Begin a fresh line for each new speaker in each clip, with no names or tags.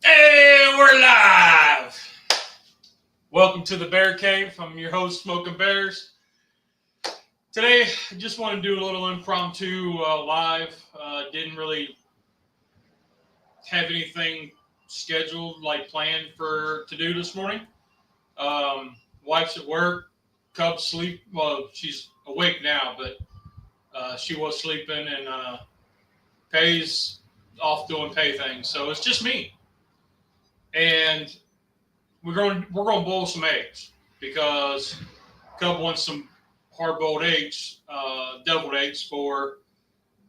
Hey, we're live. Welcome to the Bear Cave. I'm your host, Smoking Bears. Today, I just want to do a little impromptu live. Didn't really have anything scheduled, like planned to do this morning. Wife's at work. Cub's sleep. Well, she's awake now, but she was sleeping, and Pay's off doing Pay things. So it's just me. And we're going to boil some eggs because Cub wants some hard-boiled eggs, deviled eggs for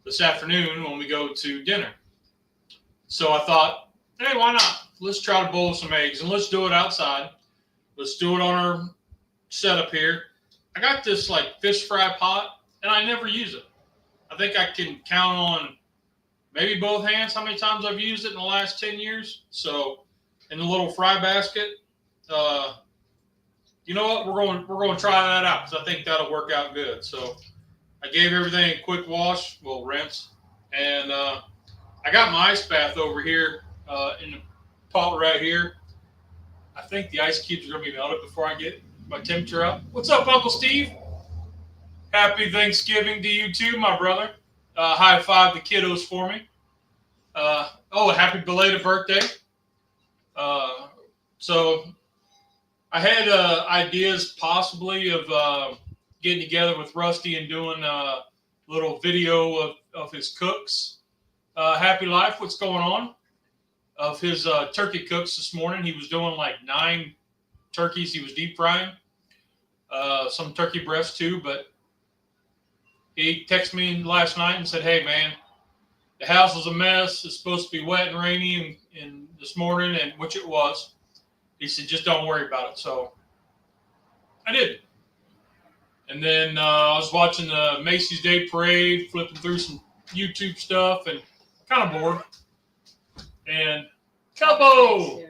this afternoon when we go to dinner. So I thought, hey, why not? Let's try to boil some eggs, and let's do it outside. Let's do it on our setup here. I got this like fish fry pot, and I never use it. I think I can count on maybe both hands how many times I've used it in the last 10 years. So in the little fry basket, you know what? We're going to try that out because I think that'll work out good. So I gave everything a quick wash, well, rinse, and I got my ice bath over here in the pot right here. I think the ice cubes are going to be melted before I get my temperature up. What's up, Uncle Steve? Happy Thanksgiving to you too, my brother. High five the kiddos for me. Happy belated birthday. So I had ideas possibly of getting together with Rusty and doing a little video of his cooks. Happy Life, what's going on? Of his turkey cooks this morning. He was doing like 9 turkeys he was deep frying. Some turkey breasts too, but he texted me last night and said, hey man, the house was a mess. It's supposed to be wet and rainy and this morning, and which it was. He said, just don't worry about it. So I did. And then I was watching the Macy's Day Parade, flipping through some YouTube stuff, and kind of bored. And Cubbo,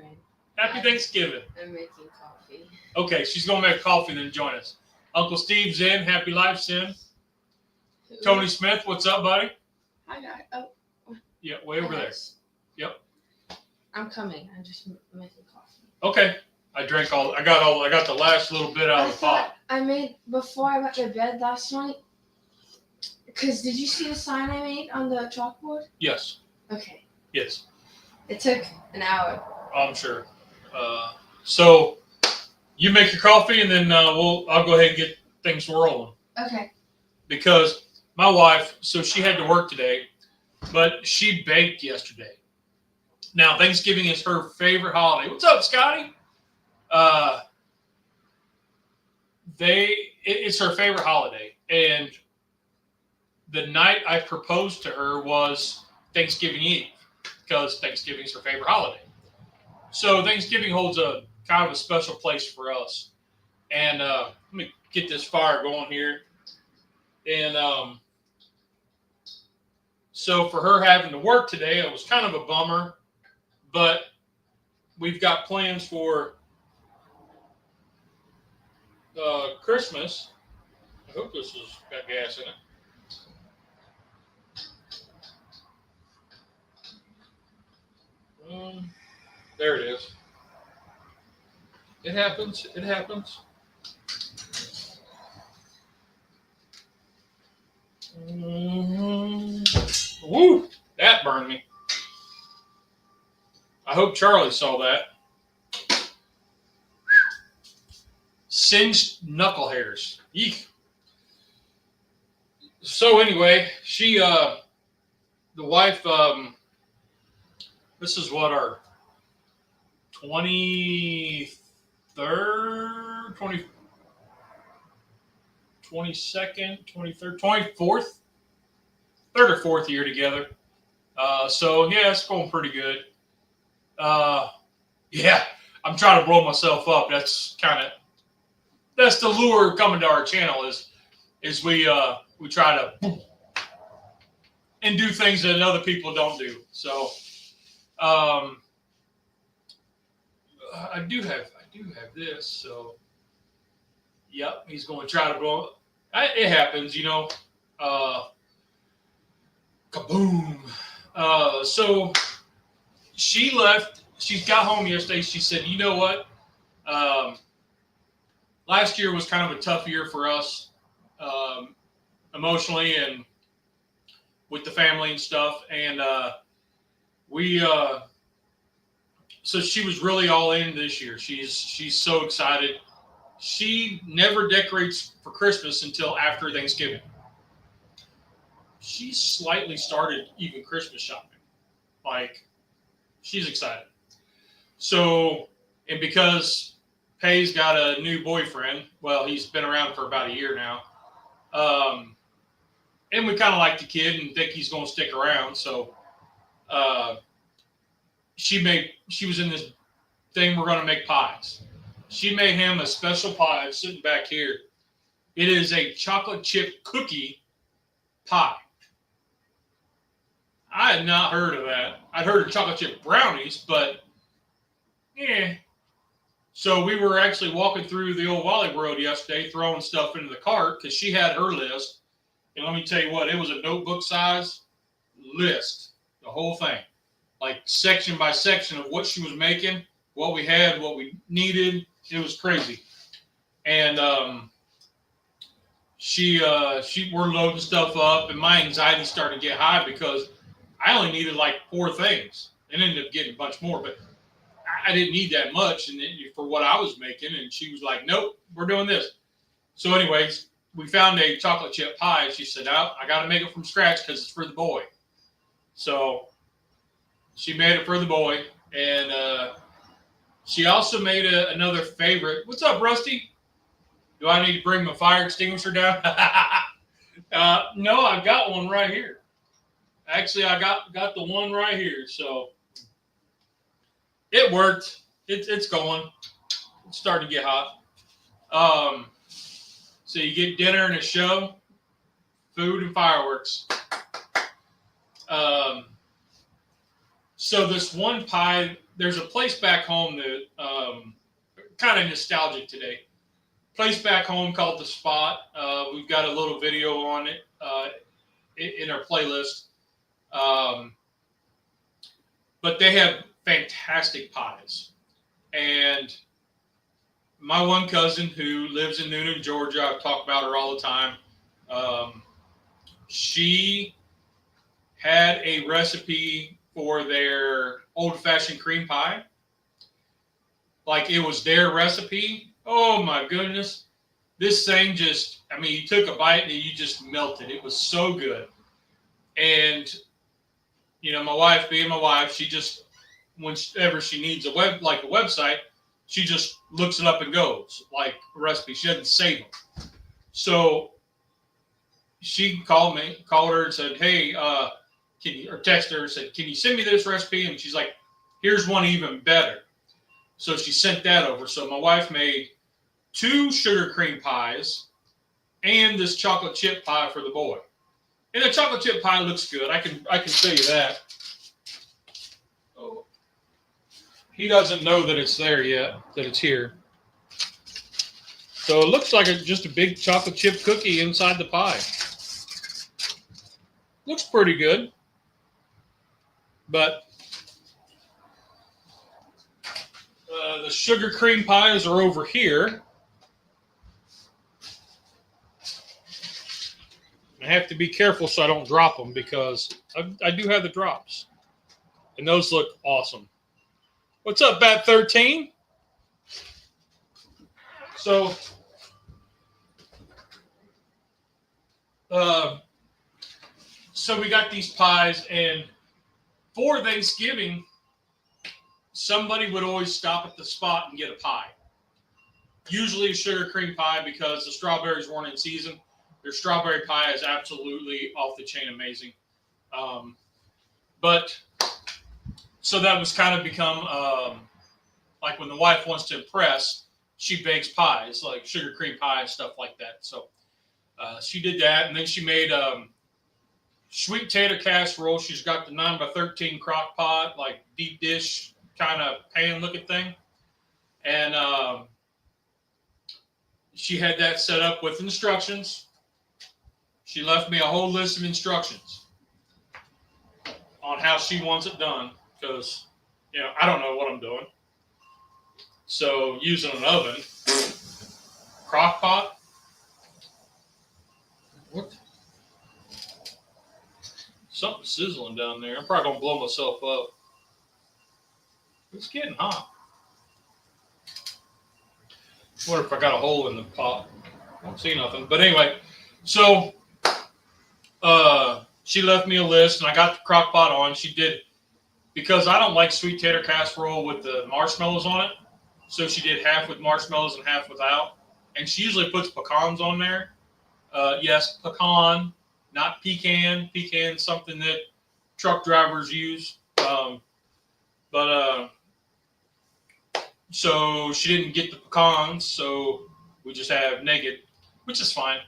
happy Thanksgiving.
I'm making coffee.
Okay, she's going to make coffee and then join us. Uncle Steve's in. Happy Life's in. Tony Smith, what's up, buddy?
Hi, guys. Oh.
Yeah, way over there. Yep.
I'm coming. I'm just making coffee.
Okay. I got the last little bit out of the pot.
I made before I went to bed last night. Because did you see the sign I made on the chalkboard?
Yes.
Okay.
Yes.
It took an hour.
I'm sure. So you make your coffee, and then I'll go ahead and get things rolling.
Okay.
Because my wife, so she had to work today, but she baked yesterday. Now Thanksgiving is her favorite holiday. What's up, Scotty? It's her favorite holiday, and the night I proposed to her was Thanksgiving Eve, because Thanksgiving is her favorite holiday. So Thanksgiving holds a kind of a special place for us. And let me get this fire going here. And so for her having to work today, it was kind of a bummer, but we've got plans for Christmas. I hope this has got gas in it. There it is. It happens. It happens. Woo! That burned me. I hope Charlie saw that. Singed knuckle hairs. Eek. So anyway, the wife, this is what, our 23rd, 24th, third or fourth year together. So yeah, it's going pretty good. Yeah, I'm trying to blow myself up. That's the lure of coming to our channel is we try to and do things that other people don't do. So I do have this. So yep, he's going to try to blow. It happens, you know. Kaboom! So she left. She got home yesterday. She said, you know what? Last year was kind of a tough year for us emotionally and with the family and stuff. And so she was really all in this year. She's so excited. She never decorates for Christmas until after Thanksgiving. She slightly started even Christmas shopping. Like, she's excited. So, and because Pay's got a new boyfriend, well, he's been around for about a year now. And we kind of like the kid and think he's going to stick around. So, she was in this thing, we're going to make pies. She made him a special pie sitting back here. It is a chocolate chip cookie pie. I had not heard of that. I'd heard of chocolate chip brownies, but yeah. So we were actually walking through the old Wally Road yesterday, throwing stuff into the cart because she had her list. And let me tell you what, it was a notebook size list, the whole thing, like section by section of what she was making, what we had, what we needed. It was crazy. And we're loading stuff up, and my anxiety started to get high because I only needed like 4 things and ended up getting a bunch more, but I didn't need that much and for what I was making. And she was like, nope, we're doing this. So anyways, we found a chocolate chip pie. She said, oh, I got to make it from scratch because it's for the boy. So she made it for the boy. And she also made another favorite. What's up, Rusty? Do I need to bring my fire extinguisher down? No, I've got one right here. Actually, I got the one right here. So it worked. It's going. It's starting to get hot. So you get dinner and a show, food and fireworks. So this one pie, there's a place back home that kind of nostalgic today. Place back home called The Spot. We've got a little video on it in our playlist. But they have fantastic pies. And my one cousin who lives in Noonan, Georgia, I've talked about her all the time. She had a recipe for their old-fashioned cream pie. Like, it was their recipe. Oh, my goodness. This thing just, I mean, you took a bite and you just melted. It was so good. And, you know, my wife, being my wife, she just, whenever she needs a website, she just looks it up and goes, like a recipe. She doesn't save them. So she called her and said, hey, or texted her and said, can you send me this recipe? And she's like, here's one even better. So she sent that over. So my wife made 2 sugar cream pies and this chocolate chip pie for the boy. And the chocolate chip pie looks good. I can tell you that. Oh, he doesn't know that it's there yet, that it's here. So it looks like just a big chocolate chip cookie inside the pie. Looks pretty good. But the sugar cream pies are over here. I have to be careful so I don't drop them because I do have the drops. And those look awesome. What's up, Bat 13? So, so we got these pies, and for Thanksgiving, somebody would always stop at the spot and get a pie. Usually a sugar cream pie because the strawberries weren't in season. Their strawberry pie is absolutely off the chain amazing. But so that was kind of become like when the wife wants to impress, she bakes pies, like sugar cream pie and stuff like that. So she did that, and then she made sweet potato casserole. She's got the 9x13 crock pot, like deep dish kind of pan looking thing. And she had that set up with instructions. She left me a whole list of instructions. on how she wants it done because, I don't know what I'm doing. So using an oven, crock pot. What? Something sizzling down there. I'm probably going to blow myself up. It's getting hot. Wonder if I got a hole in the pot. I don't see nothing. But anyway, so she left me a list, and I got the crock pot on. She did, because I don't like sweet tater casserole with the marshmallows on it. So she did half with marshmallows and half without. And she usually puts pecans on there. Yes, pecan, not pecan. Pecan, something that truck drivers use. So she didn't get the pecans, so we just have naked, which is fine.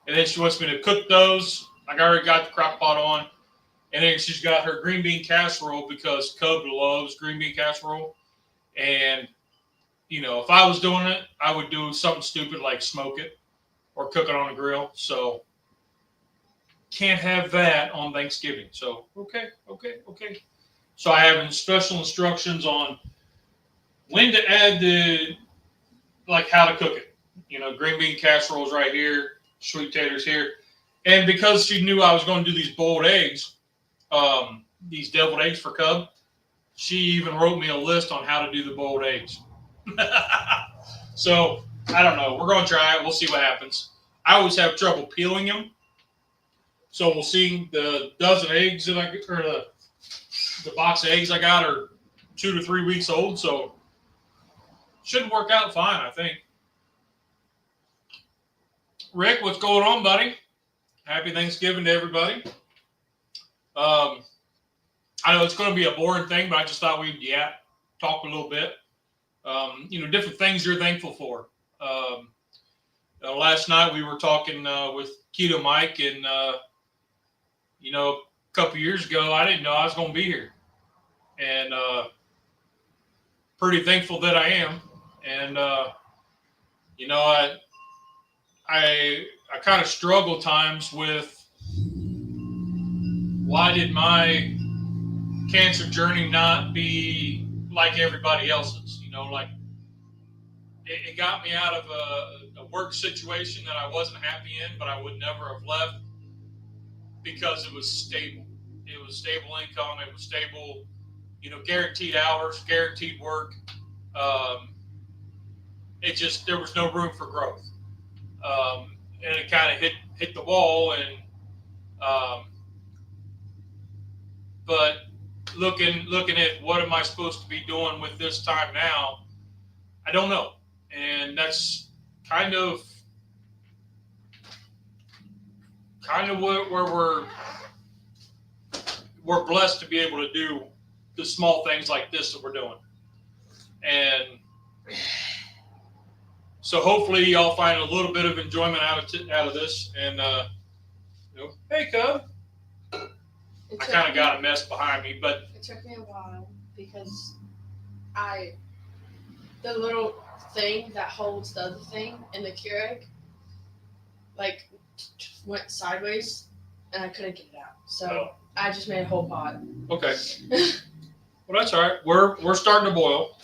And then she wants me to cook those. I already got the crock pot on. And then she's got her green bean casserole because Cub loves green bean casserole. And, if I was doing it, I would do something stupid like smoke it or cook it on a grill. So can't have that on Thanksgiving. So, okay. So I have special instructions on when to add how to cook it. Green bean casseroles right here, sweet taters here. And because she knew I was going to do these boiled eggs, these deviled eggs for Cub, she even wrote me a list on how to do the boiled eggs. So, I don't know. We're going to try it. We'll see what happens. I always have trouble peeling them. So, we'll see. The dozen eggs that the box of eggs I got are 2 to 3 weeks old. So, should work out fine, I think. Rick, what's going on, buddy? Happy Thanksgiving to everybody. I know it's going to be a boring thing, but I just thought we'd talk a little bit. Different things you're thankful for. Last night we were talking with Keto Mike, and a couple years ago I didn't know I was going to be here, and pretty thankful that I am. And I kind of struggle times with why did my cancer journey not be like everybody else's? It got me out of a work situation that I wasn't happy in, but I would never have left because it was stable. It was stable income. It was stable, guaranteed hours, guaranteed work. There was no room for growth. And it kind of hit the wall, and but looking at what am I supposed to be doing with this time now, I don't know. And that's kind of where we're blessed to be able to do the small things like this that we're doing. And so hopefully y'all find a little bit of enjoyment out of this. And hey, Cub. I kind of got a mess behind me, but
it took me a while because the little thing that holds the other thing in the Keurig went sideways, and I couldn't get it out. So I just made a whole pot.
Okay. Well, that's all right. We're starting to boil,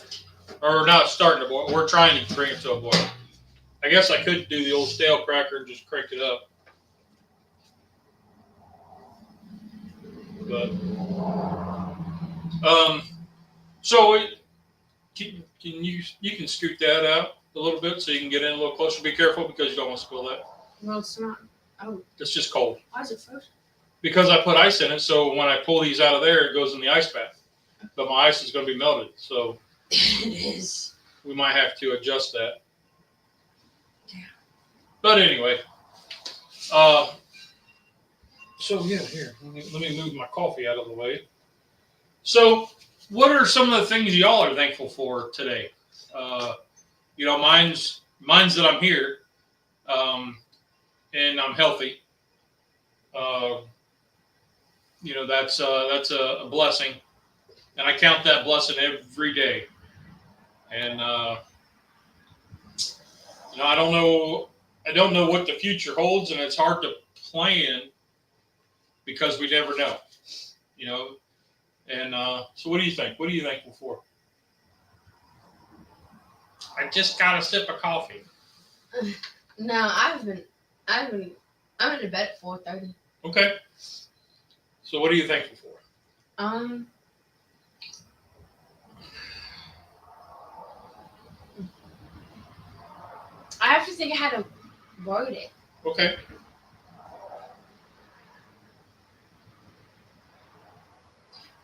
or not starting to boil. We're trying to bring it to a boil. I guess I could do the old stale cracker and just crank it up. But so can you can scoot that out a little bit so you can get in a little closer. Be careful because you don't want to spill that.
Well, it's not. Oh,
it's just cold.
Why is it frozen?
Because I put ice in it, so when I pull these out of there, it goes in the ice bath. But my ice is going to be melted, so
it is.
We might have to adjust that.
Yeah.
But anyway, so yeah, here, let me move my coffee out of the way. So, what are some of the things y'all are thankful for today? Mine's that I'm here, and I'm healthy. That's a blessing, and I count that blessing every day. And I don't know what the future holds, and it's hard to plan because we never know. And so what do you think? What are you thankful for? I just got a sip of coffee.
No, I'm in bed at 4:30.
Okay. So what are you thankful for?
I have to think how to word it.
Okay.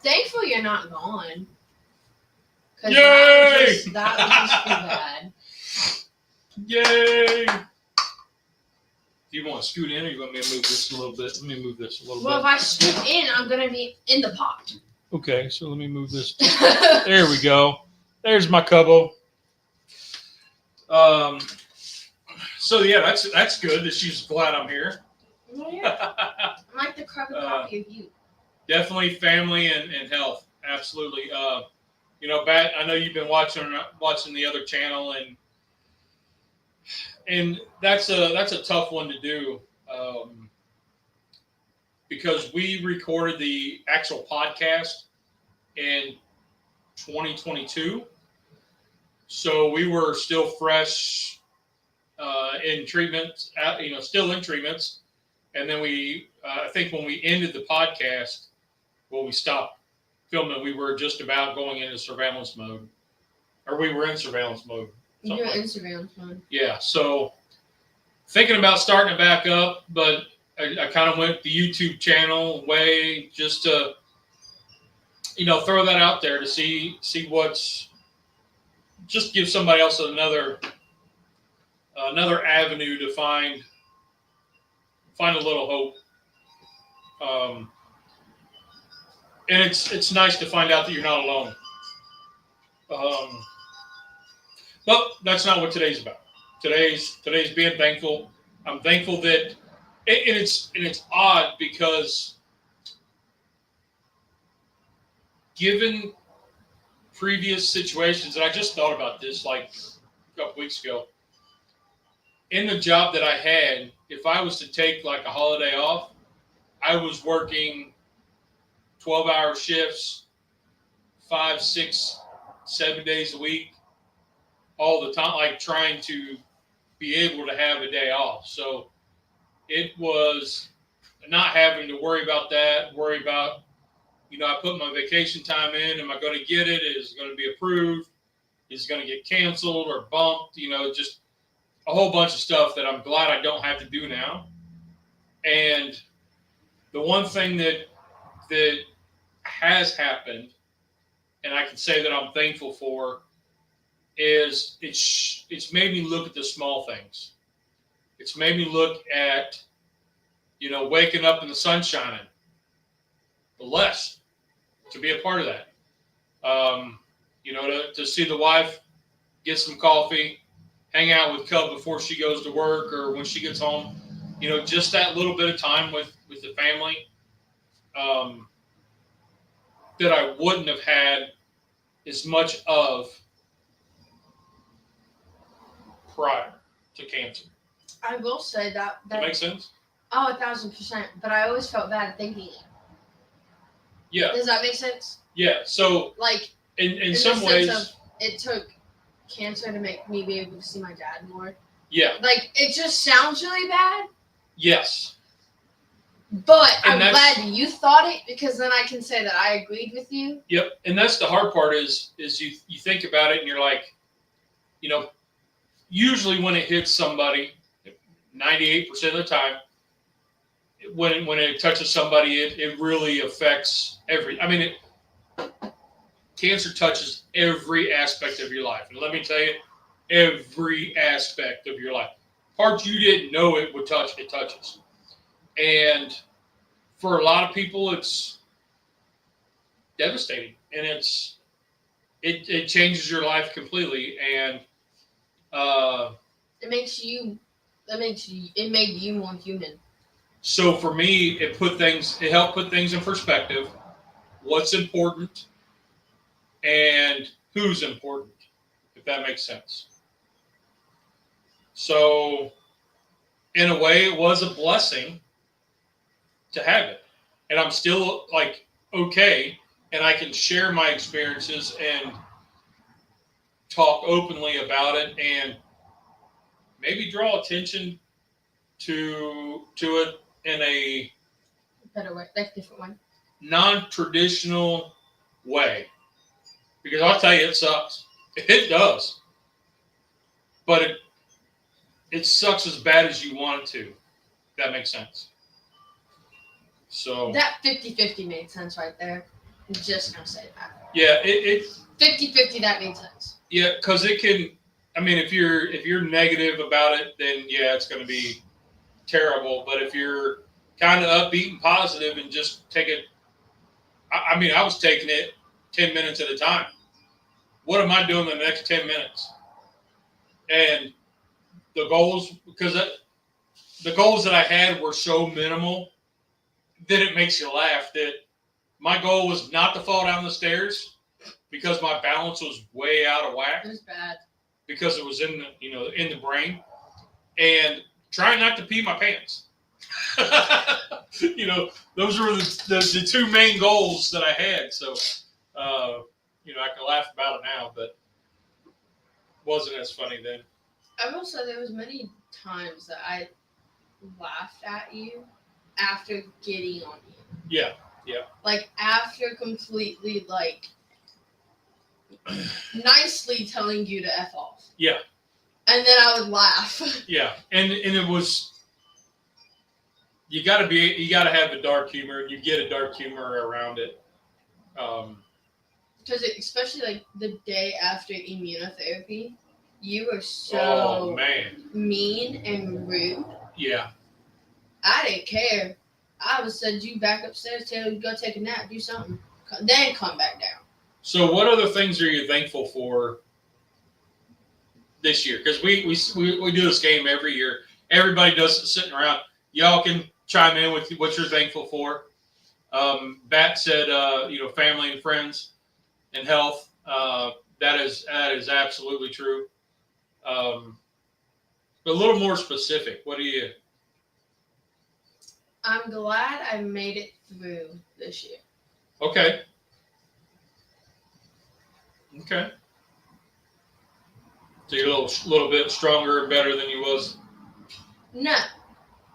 Thankful you're not gone.
Yay!
That would just be bad.
Yay! Do you want to scoot in, or you want me to move this a little bit? Let me move this a little
Well,
bit.
if I scoot in, I'm gonna be in the pot.
Okay, so let me move this. There we go. There's my cubbo. So yeah, that's good that she's glad I'm here.
Yeah. I'm like the carbon copy of you.
Definitely family and health. Absolutely. Bat, I know you've been watching the other channel, and that's a tough one to do, because we recorded the actual podcast in 2022, so we were still fresh in treatment, still in treatments, and then I think when we ended the podcast, we stopped filming. We were just about going into surveillance mode, or we were in surveillance mode.
You're in surveillance mode.
Yeah, so thinking about starting it back up, but I kind of went the YouTube channel way just to, throw that out there to see what's, just give somebody else another avenue to find a little hope. And it's nice to find out that you're not alone. But that's not what today's about. Today's being thankful. I'm thankful that, and it's odd because given previous situations, and I just thought about this like a couple weeks ago. In the job that I had, if I was to take like a holiday off, I was working 12-hour shifts, 5, 6, 7 days a week, all the time, like trying to be able to have a day off. So it was not having to worry about that, I put my vacation time in, am I going to get it? Is it going to be approved? Is it going to get canceled or bumped? Just a whole bunch of stuff that I'm glad I don't have to do now. And the one thing that has happened, and I can say that I'm thankful for, is it's made me look at the small things. It's made me look at, waking up and the sun shining. Blessed to be a part of that. To see the wife get some coffee, hang out with Cub before she goes to work or when she gets home. Just that little bit of time with the family that I wouldn't have had as much of prior to cancer.
I will say that
makes sense?
Oh, 1,000%. But I always felt bad thinking it.
Yeah.
Does that make sense?
Yeah. So,
like,
in some ways,
it took cancer to make me be able to see my dad more.
Yeah.
Like, it just sounds really bad.
Yes.
But I'm glad you thought it, because then I can say that I agreed with you.
Yep. And that's the hard part is you think about it and you're like, usually when it hits somebody, 98% of the time, when it touches somebody, it really affects cancer touches every aspect of your life. And let me tell you, every aspect of your life. Parts you didn't know it would touch, it touches. And for a lot of people, it's devastating. And it changes your life completely. And
it made you more human.
So for me, it helped put things in perspective. What's important and who's important, if that makes sense. So in a way, it was a blessing to have it. And I'm still okay. and I can share my experiences and talk openly about it, and maybe draw attention to it in a
better way, like different one.
Non-traditional way. Because I'll tell you, it sucks. It does. But it sucks as bad as you want it to. That makes sense. So
that 50-50 made sense right there. I'm just gonna say that.
Yeah, it
50-50, that made sense.
Yeah, because it can. I mean, if you're negative about it, then yeah, it's going to be terrible. But if you're kind of upbeat and positive and just take it, I mean, I was taking it 10 minutes at a time. What am I doing in the next 10 minutes? And the goals, because the goals that I had were so minimal that it makes you laugh. That my goal was not to fall down the stairs because my balance was way out of whack.
It was bad.
Because it was in the brain, and trying not to pee my pants. Those were the two main goals that I had. So, I can laugh about it now, but wasn't as funny then.
I will say there was many times that I laughed at you after getting on you.
Yeah.
Like after completely nicely telling you to F off.
Yeah.
And then I would laugh.
Yeah. And it was, you gotta have a dark humor, and you get a dark humor around it.
Because especially the day after immunotherapy, you were so mean and rude.
Yeah.
I didn't care. I would send you back upstairs, tell you go take a nap, do something, then come back down.
So what other things are you thankful for this year? Because we do this game every year. Everybody does it sitting around. Y'all can chime in with what you're thankful for. Bat said, family and friends and health. That is absolutely true. But a little more specific. What do you?
I'm glad I made it through this year.
Okay. So you're a little bit stronger and better than you was?
No.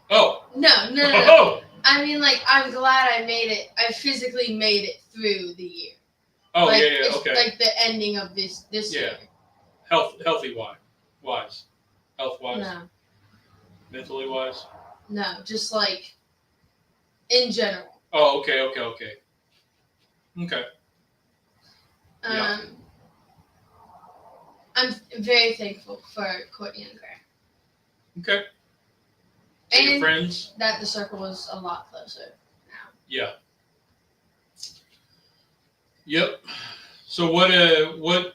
Oh.
No.
Oh.
I mean, I'm glad I made it. I physically made it through the year.
Oh, yeah, okay.
Like the ending of this year.
Healthy wise. Health wise?
No.
Mentally wise?
No, just in general.
Oh, okay.
I'm very thankful for Courtney and Grant.
Okay.
And
your friends?
That the circle was a lot closer now.
Yeah. Yep. So what do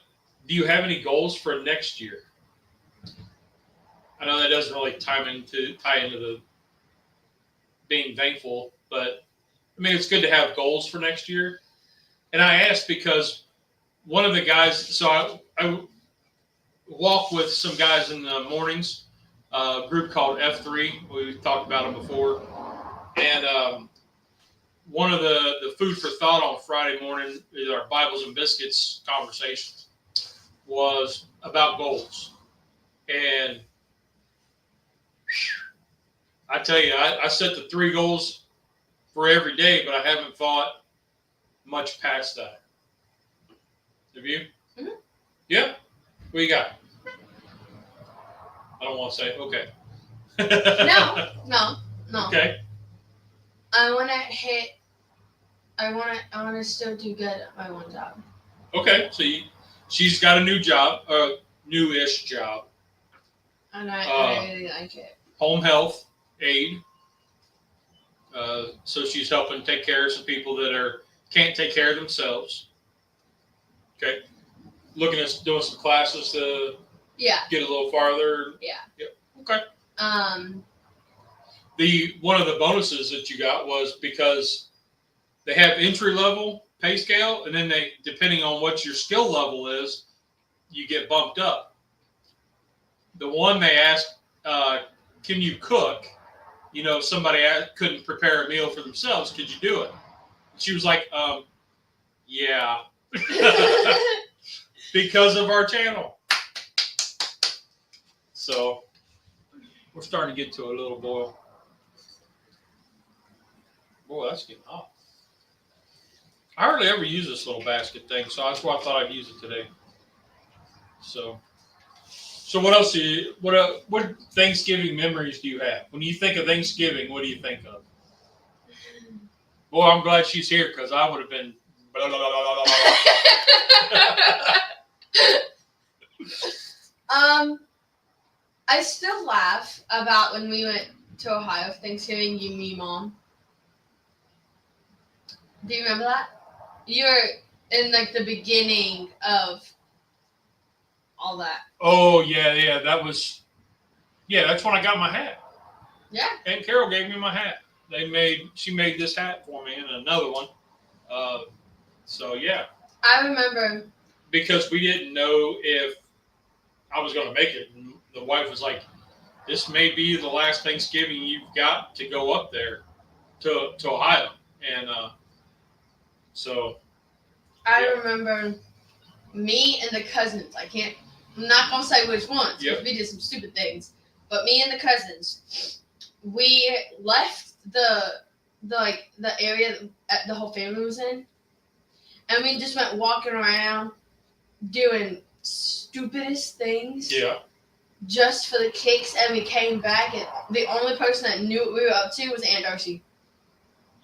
you have any goals for next year? I know that doesn't really tie into the being thankful, but I mean, it's good to have goals for next year. And I asked because one of the guys, so I walk with some guys in the mornings, a group called F3. We've talked about them before. And one of the food for thought on Friday morning is our Bibles and Biscuits conversations was about goals. And I tell you, I set the 3 goals for every day, but I haven't thought much past that. Have you?
Mm-hmm.
Yeah? What you got? I don't want to say. Okay.
No.
Okay.
I want to still do good at my one job.
Okay. So she's got a new job, newish job.
And I really like it.
Home health aide. So she's helping take care of some people that can't take care of themselves. Okay. Looking at doing some classes to get a little farther.
Yeah.
Yep. Okay. One of the bonuses that you got was because they have entry level pay scale, and then depending on what your skill level is, you get bumped up. The one they asked, can you cook? If somebody couldn't prepare a meal for themselves, could you do it? And she was like, Yeah. Because of our channel. So we're starting to get to a little boil. Boy, that's getting hot. I hardly ever use this little basket thing, so that's why I thought I'd use it today. So what else do you, what Thanksgiving memories do you have? When you think of Thanksgiving, what do you think of? Boy, I'm glad she's here because I would have been blah, blah, blah, blah, blah.
I still laugh about when we went to Ohio for Thanksgiving, you, me, Mom. Do you remember that? You were in like the beginning of all that.
Oh, yeah, that was, that's when I got my hat.
Yeah.
Aunt Carol gave me my hat. She made this hat for me and another one. So, yeah.
I remember.
Because we didn't know if I was going to make it. And the wife was like, this may be the last Thanksgiving you've got to go up there to Ohio. And so.
I remember me and the cousins. I'm not going to say which ones because we did some stupid things. But me and the cousins, we left the area that the whole family was in. And we just went walking around doing stupidest things.
Yeah.
Just for the kicks, and we came back, and the only person that knew what we were up to was Aunt Darcy.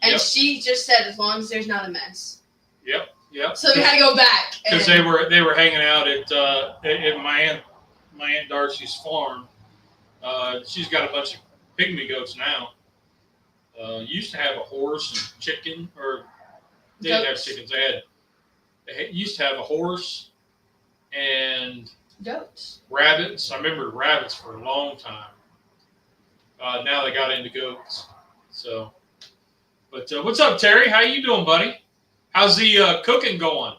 And she just said, as long as there's not a mess.
Yep.
So we had to go back.
Because they were hanging out at my aunt Darcy's farm. She's got a bunch of pygmy goats now. Used to have a horse and chicken, or they didn't have chickens. They used to have a horse and
goats.
Rabbits. I remember rabbits for a long time. Now they got into goats. So, but what's up, Terry? How you doing, buddy? How's the cooking going?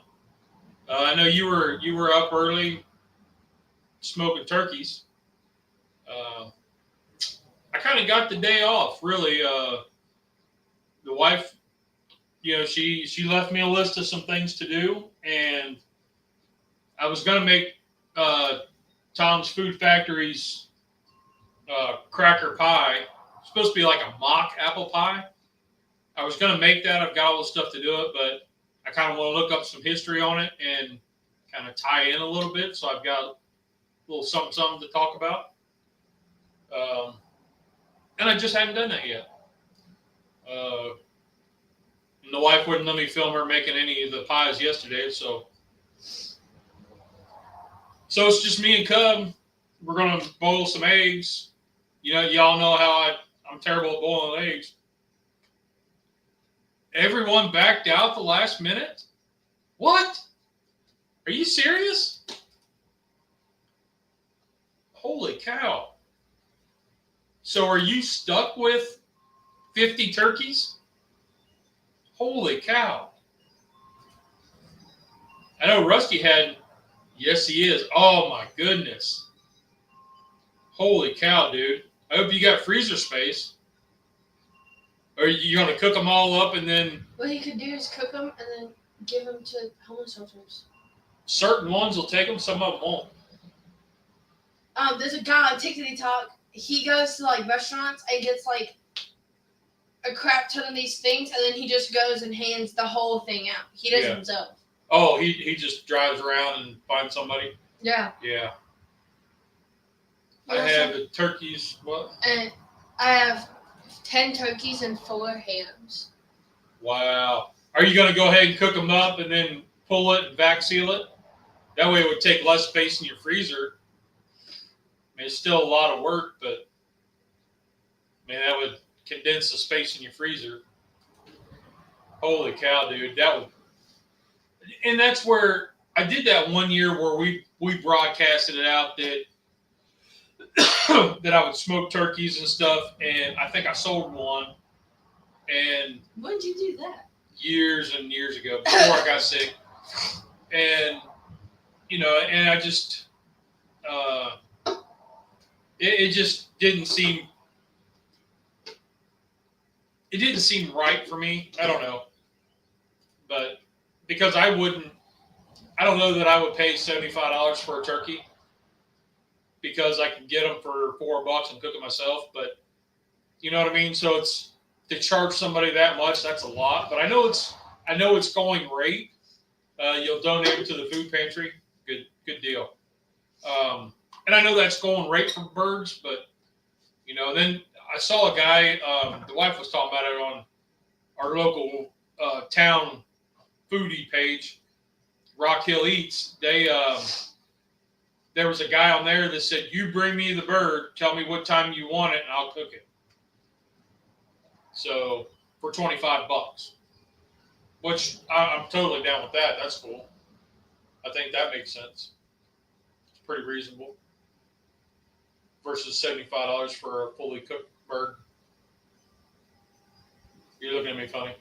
I know you were up early smoking turkeys. I kind of got the day off, really. The wife, she left me a list of some things to do, and I was going to make Tom's Food Factory's cracker pie. It's supposed to be like a mock apple pie. I was going to make that. I've got all the stuff to do it, but I kind of want to look up some history on it and kind of tie in a little bit. So I've got a little something to talk about. And I just haven't done that yet. And the wife wouldn't let me film her making any of the pies yesterday, so it's just me and Cub. We're gonna boil some eggs. Y'all know how I'm terrible at boiling eggs. Everyone backed out the last minute? What? Are you serious? Holy cow. So are you stuck with 50 turkeys? Holy cow. I know Rusty had, yes he is. Oh my goodness. Holy cow, dude. I hope you got freezer space. Or are you going to cook them all up and then...
What he could do is cook them and then give them to homeless shelters.
Certain ones will take them, some of them won't.
There's a guy on TikTok. He goes to restaurants and gets a crap ton of these things, and then he just goes and hands the whole thing out. He does it himself.
Oh, he just drives around and finds somebody?
Yeah.
Yeah. I have the turkeys. What?
And I have 10 turkeys and 4 hams.
Wow. Are you going to go ahead and cook them up and then pull it and vac seal it? That way it would take less space in your freezer. I mean, it's still a lot of work, but that would condense the space in your freezer. Holy cow, dude. And that's where I did that one year where we broadcasted it out that that I would smoke turkeys and stuff, and I think I sold one. And
when did you do that?
Years and years ago, before I got sick. And and I just it just didn't seem right for me. I don't know. But because I don't know that I would pay $75 for a turkey because I can get them for $4 and cook it myself. But you know what I mean? So it's to charge somebody that much, that's a lot. But I know it's going great. You'll donate it to the food pantry. Good deal. And I know that's going right for birds, but you know, then I saw a guy, the wife was talking about it on our local town foodie page, Rock Hill Eats. There was a guy on there that said, "You bring me the bird, tell me what time you want it, and I'll cook it." So for $25, which I'm totally down with that. That's cool. I think that makes sense. It's pretty reasonable. Versus $75 for a fully cooked bird. You're looking at me funny.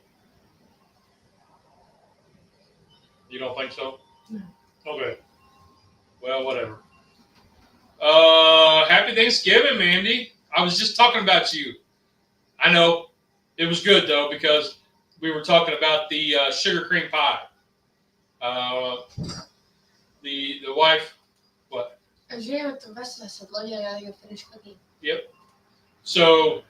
You don't think so?
No.
Okay. Well, whatever. Happy Thanksgiving, Mandy. I was just talking about you. I know. It was good, though, because we were talking about the sugar cream pie. The wife, what?
I was reading with the rest of us. I gotta go finish cooking.
Yep. So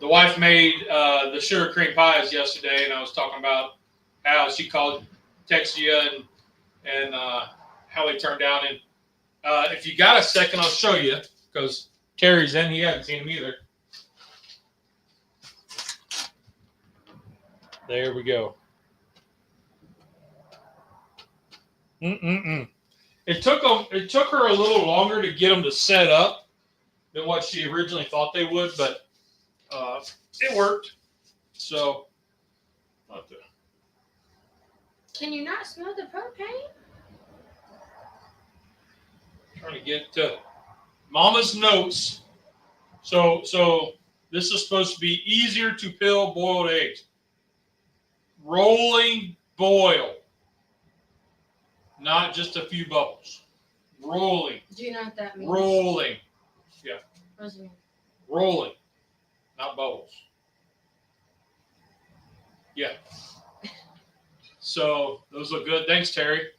the wife made the sugar cream pies yesterday, and I was talking about how she texted you, and how they turned out. And if you got a second, I'll show you, because Terry's in. He hasn't seen them either. There we go. It took her a little longer to get them to set up than what she originally thought they would, but it worked. So,
can you not smell the propane?
Trying to get to Mama's notes. So this is supposed to be easier to peel boiled eggs. Rolling boil. Not just a few bubbles. Rolling.
Do you know what that means?
Rolling. Yeah.
What does it mean?
Rolling. Not bubbles. Yeah. So those look good. Thanks, Terry.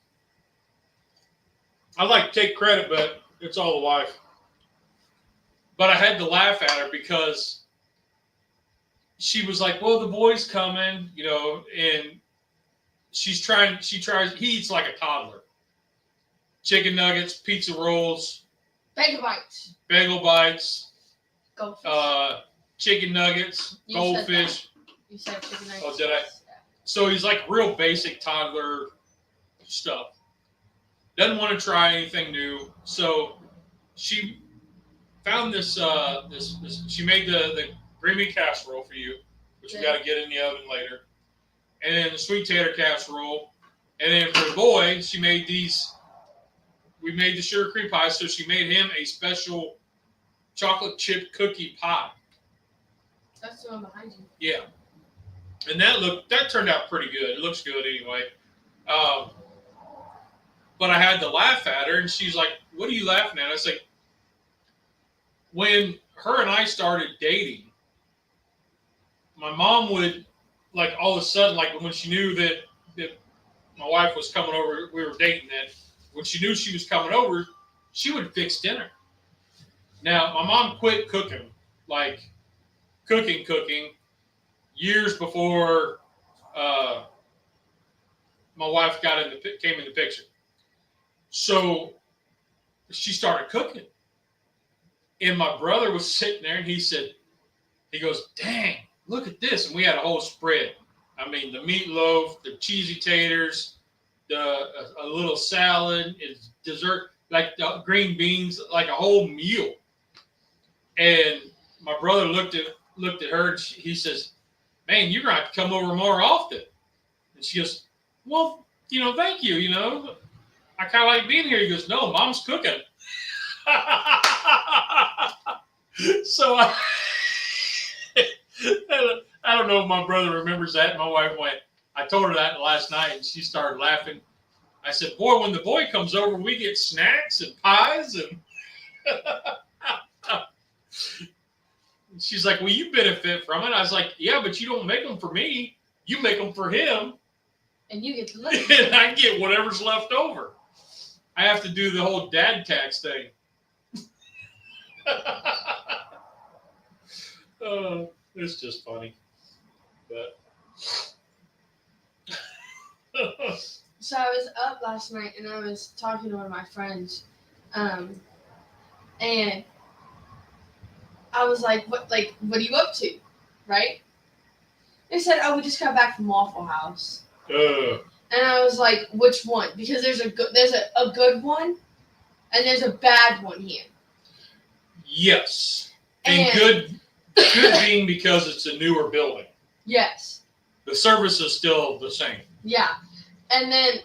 I'd like to take credit, but it's all the wife. But I had to laugh at her because she was like, "Well, the boy's coming, you know," and he eats like a toddler. Chicken nuggets, pizza rolls,
bagel bites,
goldfish, chicken nuggets, goldfish.
You said chicken nuggets.
Oh, did I? So he's like real basic toddler stuff. Doesn't want to try anything new. So she found this. She made the green bean casserole for you, which we got to get in the oven later, and then the sweet tater casserole, and then for the boy, she made these. We made the sugar cream pie, so she made him a special chocolate chip cookie pie.
That's the one behind you.
Yeah, and that turned out pretty good. It looks good anyway. But I had to laugh at her, and she's like, "What are you laughing at?" I was like, when her and I started dating, my mom would, like, all of a sudden, like, when she knew that my wife was coming over, we were dating then, when she knew she was coming over, she would fix dinner. Now, my mom quit cooking, like, cooking, years before my wife came in the picture. So she started cooking. And my brother was sitting there, and he goes, "Dang, look at this." And we had a whole spread. I mean, the meatloaf, the cheesy taters, a little salad, it's dessert, like the green beans, like a whole meal. And my brother looked at her, and he says, "Man, you're going to have to come over more often." And she goes, "Well, thank you, I kind of like being here." He goes, "No, Mom's cooking." So I don't know if my brother remembers that. My wife I told her that last night, and she started laughing. I said, "Boy, when the boy comes over, we get snacks and pies." And she's like, "Well, you benefit from it." I was like, "Yeah, but you don't make them for me. You make them for him."
And you get to look.
And I get whatever's left over. I have to do the whole dad tax thing. It's just funny. But
So I was up last night and I was talking to one of my friends, and I was like, "What are you up to?" Right? They said, "Oh, we just got back from Waffle House." And I was like, "Which one?" Because there's a good one, and there's a bad one here.
Yes, and good being because it's a newer building.
Yes.
The service is still the same.
Yeah, and then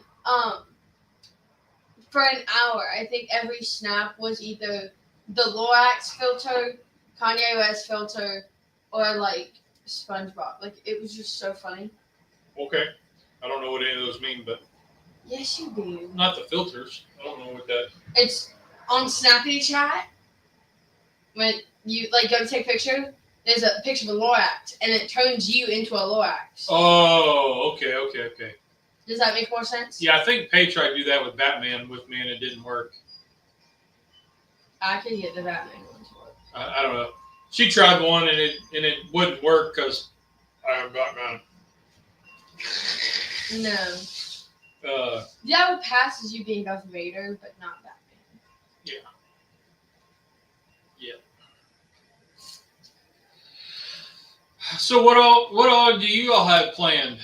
for an hour, I think every snap was either the Lorax filter, Kanye West filter, or like SpongeBob. Like it was just so funny.
Okay, I don't know what any of those mean, but
yes, you do.
Not the filters. I don't know what that.
It's on Snappy Chat when you like go to take a picture. There's a picture of a Lorax, and it turns you into a Lorax.
Oh, okay.
Does that make more sense?
Yeah, I think Paige tried to do that with Batman with me, and it didn't work.
I could get the Batman one to work.
I don't know. She tried one, and it wouldn't work because I am Batman.
No. Yeah, would pass as you being Darth Vader, but not Batman.
Yeah. So what all do you all have planned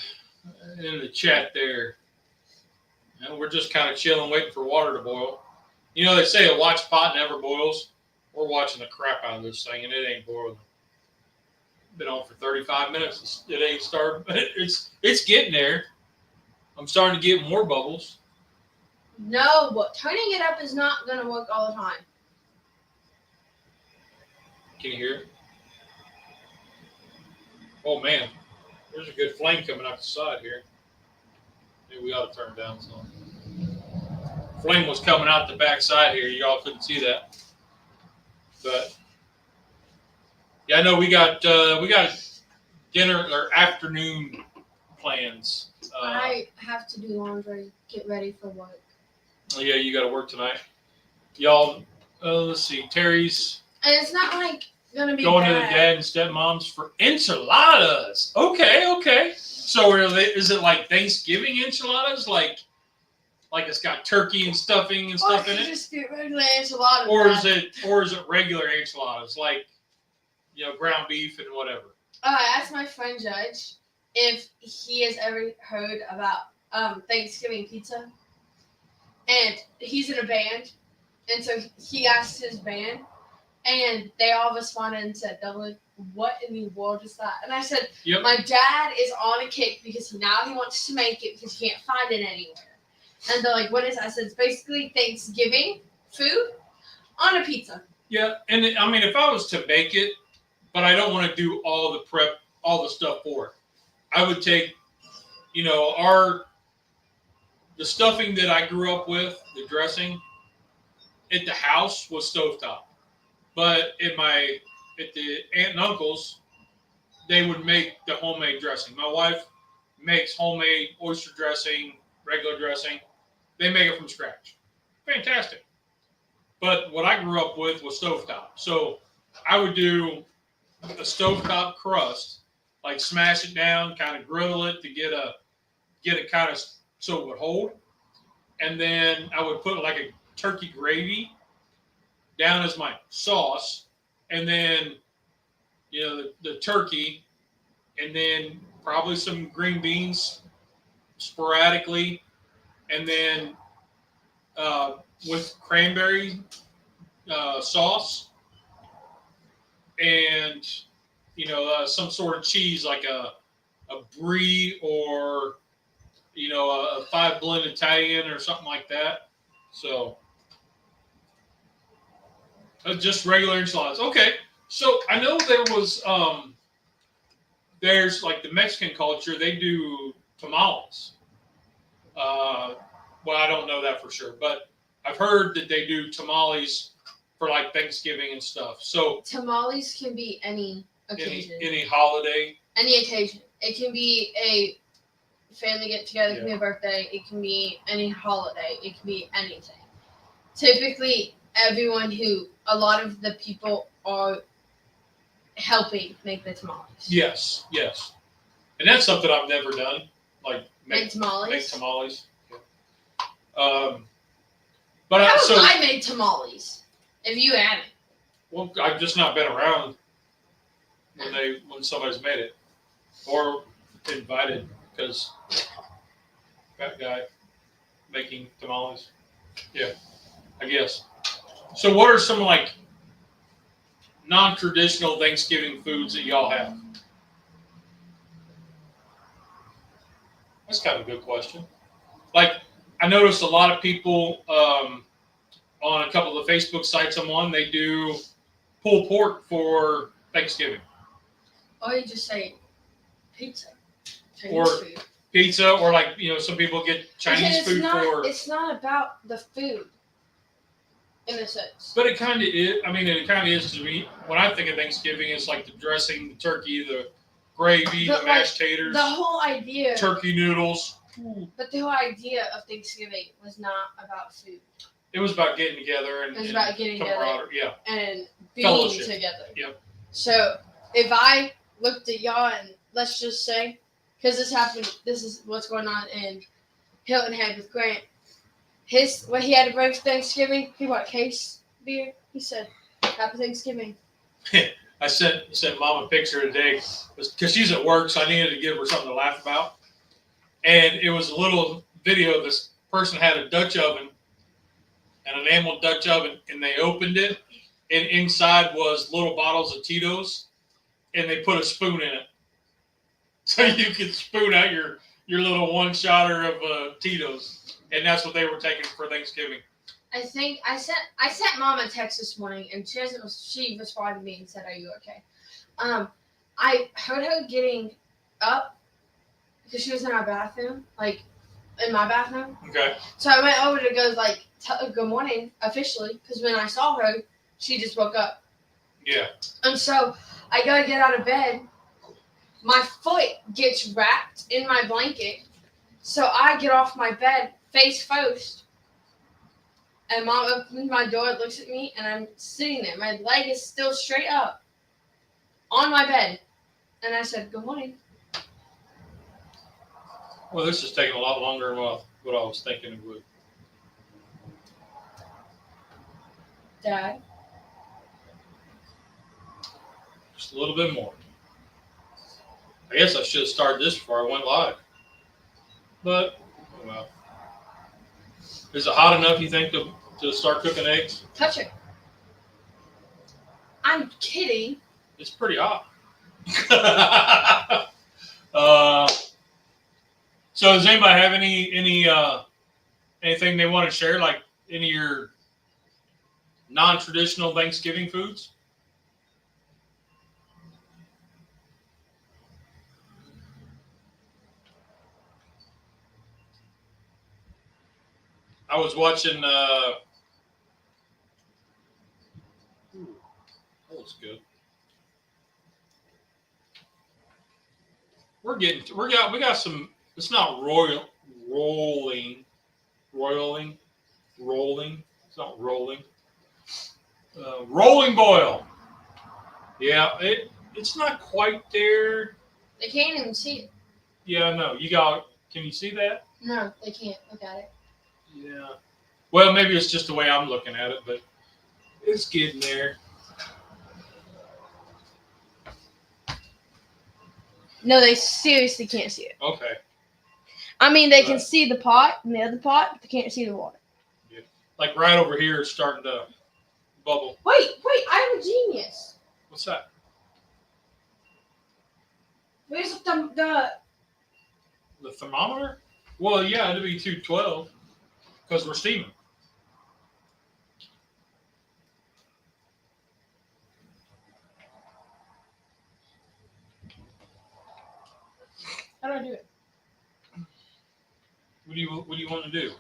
in the chat there? And we're just kind of chilling, waiting for water to boil. You know, they say a watch pot never boils. We're watching the crap out of this thing, and it ain't boiling. Been on for 35 minutes. It ain't started. It's getting there. I'm starting to get more bubbles.
No, but turning it up is not going to work all the time.
Can you hear it? Oh, man. There's a good flame coming out the side here. Maybe we ought to turn it down some. Flame was coming out the back side here. Y'all couldn't see that. But, yeah, I know we got dinner or afternoon plans.
I have to do laundry, get ready for work.
Oh, yeah, you got to work tonight. Y'all, let's see, Terry's.
And it's not like gonna be
going
bad.
to the dad and stepmom's for enchiladas. Okay. So is it like Thanksgiving enchiladas? Like it's got turkey and stuffing and stuff in it?
Just get regular enchiladas.
Or is it regular enchiladas? Like, ground beef and whatever.
I asked my friend Judge if he has ever heard about Thanksgiving pizza. And he's in a band. And so he asked his band. And they all responded and said, they're like, what in the world is that? And I said,
yep.
My dad is on a kick because now he wants to make it because he can't find it anywhere. And they're like, what is that? I said, it's basically Thanksgiving food on a pizza.
Yeah, and I mean, if I was to make it, but I don't want to do all the prep, all the stuff for it, I would take, the stuffing that I grew up with, the dressing, at the house was stovetop. But at the aunt and uncle's, they would make the homemade dressing. My wife makes homemade oyster dressing, regular dressing. They make it from scratch. Fantastic. But what I grew up with was stovetop. So I would do a stovetop crust, like smash it down, kind of griddle it to get it kind of so it would hold. And then I would put like a turkey gravy down as my sauce, and then the turkey, and then probably some green beans sporadically, and then with cranberry sauce, and some sort of cheese like a brie or a 5-blend Italian or something like that. So. Just regular enchiladas. Okay, so I know there was, there's like the Mexican culture, they do tamales. Well, I don't know that for sure, but I've heard that they do tamales for like Thanksgiving and stuff. So
tamales can be any occasion.
Any holiday.
Any occasion. It can be a family get together, it can be a birthday, it can be any holiday, it can be anything. Typically, a lot of the people are helping make the tamales.
Yes. And that's something I've never done, like
make tamales.
Make tamales. Yeah.
How have I made tamales? If you haven't.
Well, I've just not been around when somebody's made it or invited, because that guy making tamales. Yeah, I guess. So, what are some like non-traditional Thanksgiving foods that y'all have? That's kind of a good question. Like, I noticed a lot of people on a couple of the Facebook sites I'm on, they do pulled pork for Thanksgiving.
Or you just say pizza.
Or
food.
Pizza, or like, some people get Chinese food for.
It's not about the food, in a sense.
But it kind of is. I mean, it kind of is to me. When I think of Thanksgiving, it's like the dressing, the turkey, the gravy, the mashed taters.
The whole idea.
Turkey noodles.
But the whole idea of Thanksgiving was not about food.
It was about getting together and
about getting together.
Yeah.
And being
Fellowship.
together.
Yep.
So if I looked at y'all and let's just say, because this is what's going on in Hilton Head with Grant. What he had to bring for Thanksgiving, he bought case beer. He said, "Happy Thanksgiving."
I sent Mom a picture today because she's at work, so I needed to give her something to laugh about. And it was a little video. This person had a Dutch oven, an enamel Dutch oven, and they opened it, and inside was little bottles of Tito's, and they put a spoon in it, so you could spoon out your little one-shotter of Tito's, and that's what they were taking for Thanksgiving.
I think I sent Mom a text this morning, and she responded to me and said, "Are you okay?" I heard her getting up because she was in our bathroom, like in my bathroom.
Okay.
So I went over to go tell her good morning officially, because when I saw her, she just woke up.
Yeah.
And so I gotta get out of bed. My foot gets wrapped in my blanket, so I get off my bed face first. And Mom opens my door, looks at me, and I'm sitting there. My leg is still straight up on my bed. And I said, "Good morning."
Well, this is taking a lot longer than what I was thinking it would.
Dad?
Just a little bit more. I guess I should have started this before I went live. But, well. Is it hot enough, you think, to start cooking eggs?
Touch it. I'm kidding.
It's pretty hot. So does anybody have anything they want to share, like any of your non-traditional Thanksgiving foods? I was watching. That looks good. We got some. It's not rolling. It's not rolling. Rolling boil. Yeah, it's not quite there.
They can't even see it.
Yeah, no. Can you see that?
No, they can't. Look at it.
Yeah. Well, maybe it's just the way I'm looking at it, but it's getting there.
No, they seriously can't see it.
Okay.
I mean, they can see the pot and the other pot, but they can't see the water.
Yeah. Like right over here, it's starting to bubble.
Wait, I'm a genius.
What's that?
Where's the
thermometer? Well, yeah, it'll be 212 because we're steaming.
How do I do it?
What do you want to do?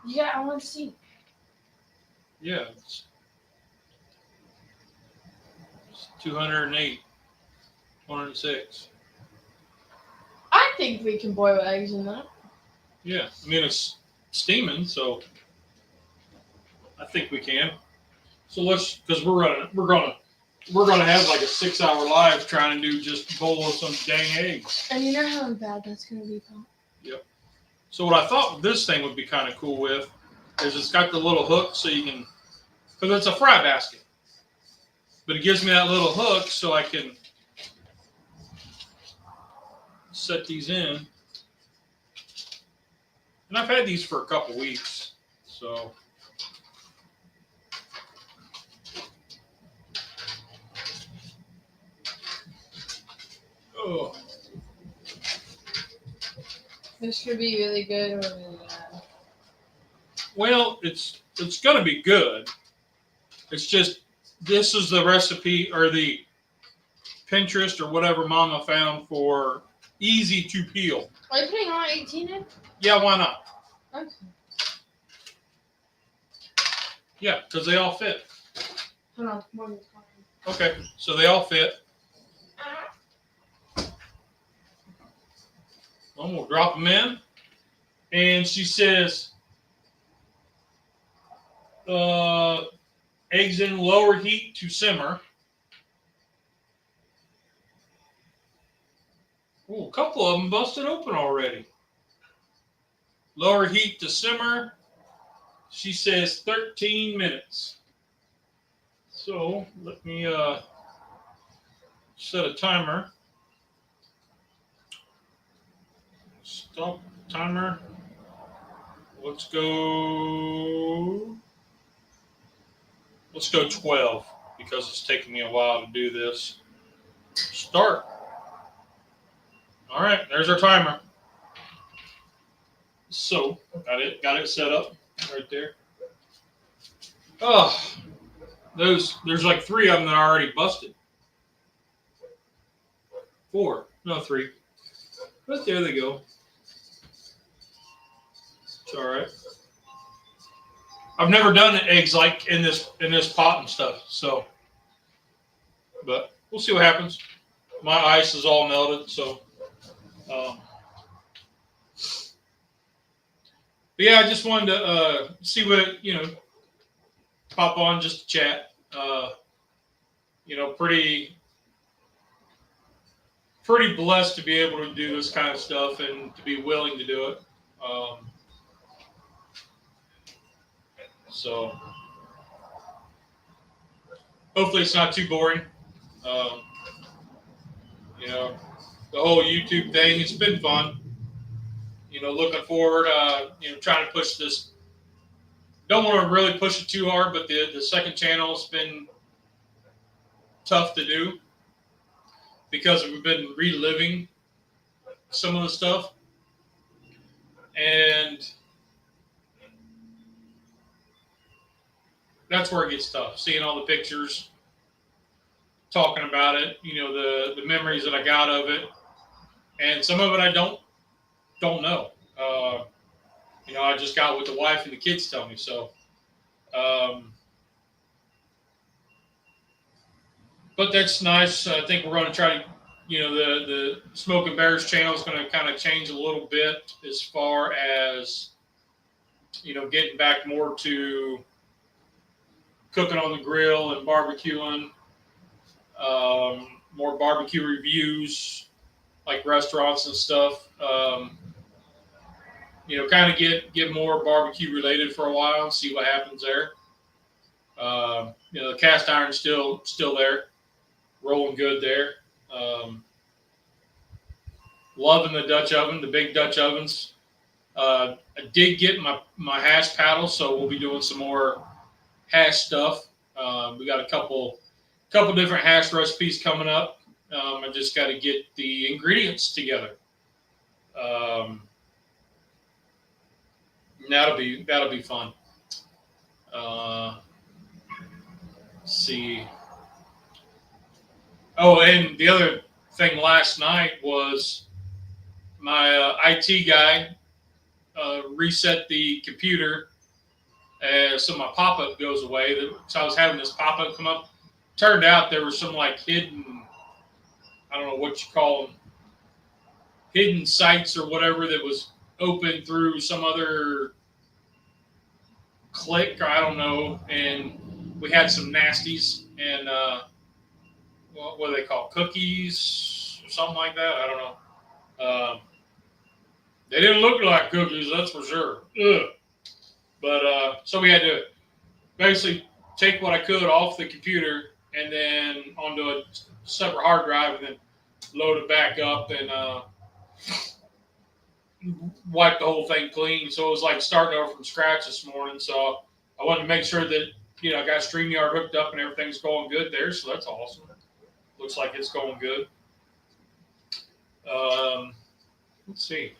Yeah, I want to see.
Yeah, it's 208, 106.
I I think we can boil eggs in that.
Yeah, I mean it's steaming, so I think we can. So let's, because we're gonna have like a 6-hour live trying to do just boil some dang eggs.
And you know how bad that's gonna be, Paul.
Yep. So what I thought this thing would be kind of cool with is it's got the little hook so you can, because it's a fry basket, but it gives me that little hook so I can set these in. And I've had these for a couple weeks, so. Oh.
This could be really good or really bad.
Well, it's going to be good. It's just, this is the recipe or the Pinterest or whatever Mama found for easy to peel.
Are you putting all 18 in?
Yeah, why not?
Okay.
Yeah, because they all fit.
Hold on, one is coming.
Okay, so they all fit. I'm going to drop them in. And she says, eggs in lower heat to simmer. Ooh, a couple of them busted open already. Lower heat to simmer. She says 13 minutes. So let me set a timer. Stop timer. Let's go 12 because it's taking me a while to do this. Start. All right, there's our timer. So got it set up right there. Oh, there's like 3 of them that are already busted. 4, no 3. But there they go. It's all right. I've never done eggs like in this pot and stuff, so. But we'll see what happens. My ice is all melted, so. But yeah, I just wanted to see what pop on just to chat. Pretty blessed to be able to do this kind of stuff and to be willing to do it. So hopefully it's not too boring. The whole YouTube thing, it's been fun. Looking forward, trying to push this. Don't want to really push it too hard, but the second channel's been tough to do because we've been reliving some of the stuff. And that's where it gets tough, seeing all the pictures, talking about it, the memories that I got of it. And some of it I don't know. I just got what the wife and the kids tell me. So, but that's nice. I think we're going to try to, the Smoking Bears channel is going to kind of change a little bit as far as, getting back more to cooking on the grill and barbecuing, more barbecue reviews, like restaurants and stuff. Kind of get more barbecue related for a while and see what happens there. The cast iron's still there, rolling good there. Loving the Dutch oven, the big Dutch ovens. I did get my hash paddle, so we'll be doing some more hash stuff. We got a couple different hash recipes coming up. I just got to get the ingredients together. That'll be fun. Let's see. Oh, and the other thing last night was my IT guy reset the computer, so my pop-up goes away. So I was having this pop-up come up. Turned out there was some like hidden, I don't know what you call them, hidden sites or whatever that was open through some other click, or I don't know, and we had some nasties and what do they call cookies or something like that? I don't know. They didn't look like cookies, that's for sure. Ugh. But so we had to basically take what I could off the computer and then onto a separate hard drive and then load it back up and wipe the whole thing clean. So it was like starting over from scratch this morning. So I wanted to make sure that, I got StreamYard hooked up and everything's going good there. So that's awesome. Looks like it's going good. Let's see.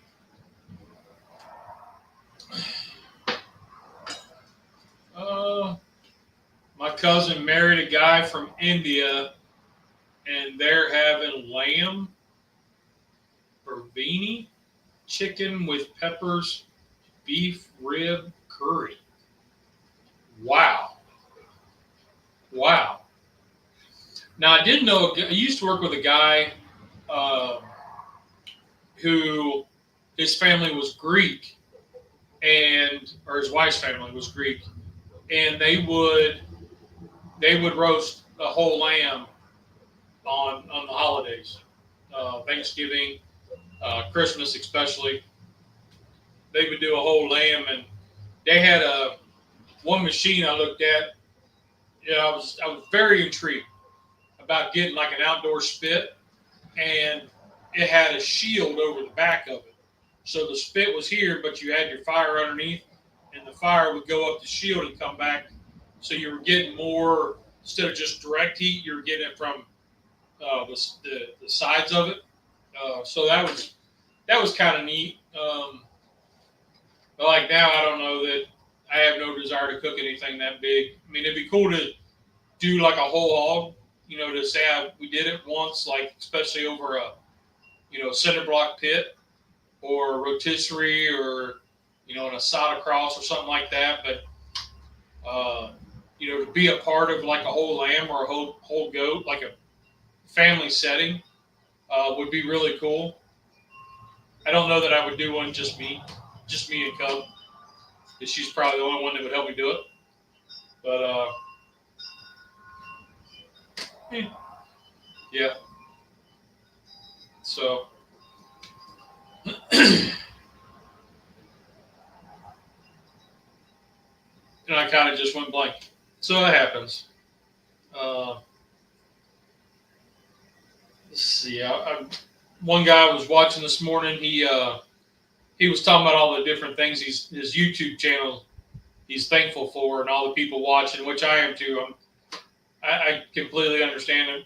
My cousin married a guy from India, and they're having lamb biryani, chicken with peppers, beef rib curry. Wow. Now, I didn't know, I used to work with a guy who, his family was Greek, or his wife's family was Greek, and they would roast a whole lamb on the holidays, Thanksgiving, Christmas especially. They would do a whole lamb, and they had one machine I looked at. I was very intrigued about getting like an outdoor spit, and it had a shield over the back of it. So the spit was here, but you had your fire underneath, and the fire would go up the shield and come back. So you were getting more, instead of just direct heat, you were getting it from the sides of it. So that was kind of neat. But like now, I don't know that I have no desire to cook anything that big. I mean, it'd be cool to do like a whole hog, to say we did it once, like especially over a cinder block pit or a rotisserie or an asada cross or something like that. But to be a part of like a whole lamb or a whole goat, like a family setting, would be really cool. I don't know that I would do one just me and Cub, because she's probably the only one that would help me do it. But yeah. So and I kind of just went blank. So that happens. Let's see. One guy I was watching this morning. He was talking about all the different things his YouTube channel he's thankful for, and all the people watching, which I am too. I completely understand it.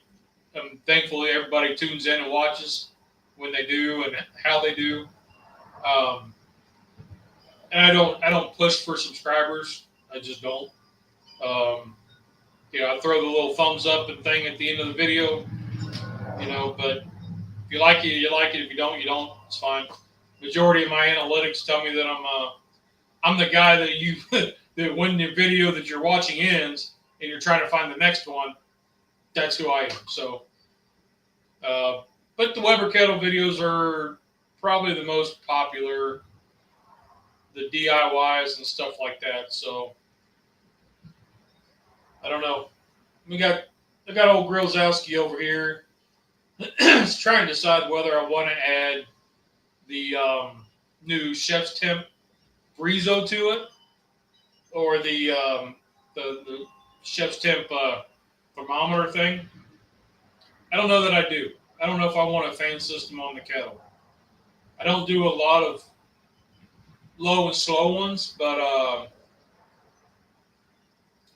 I'm thankful that everybody tunes in and watches when they do and how they do. And I don't push for subscribers. I just don't. I throw the little thumbs up and thing at the end of the video. But if you like it, you like it. If you don't, you don't. It's fine. Majority of my analytics tell me that I'm the guy that that when the video that you're watching ends and you're trying to find the next one, that's who I am. So, but the Weber kettle videos are probably the most popular, the DIYs and stuff like that. So, I don't know. I got old Grillzowski over here. He's trying to decide whether I want to add the new Chef's Temp Brizo to it, or the Chef's Temp thermometer thing. I don't know that I do. I don't know if I want a fan system on the kettle. I don't do a lot of low and slow ones, but I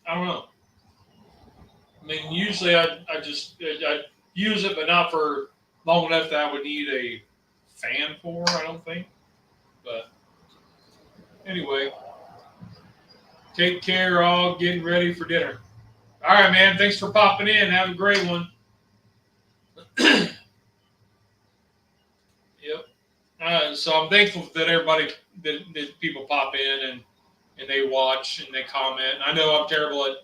don't know. I mean, usually I use it, but not for long enough that I would need a fan for, I don't think. But anyway, take care, all getting ready for dinner. All right, man. Thanks for popping in. Have a great one. Yep. So I'm thankful that everybody, that people pop in and they watch and they comment. I know I'm terrible at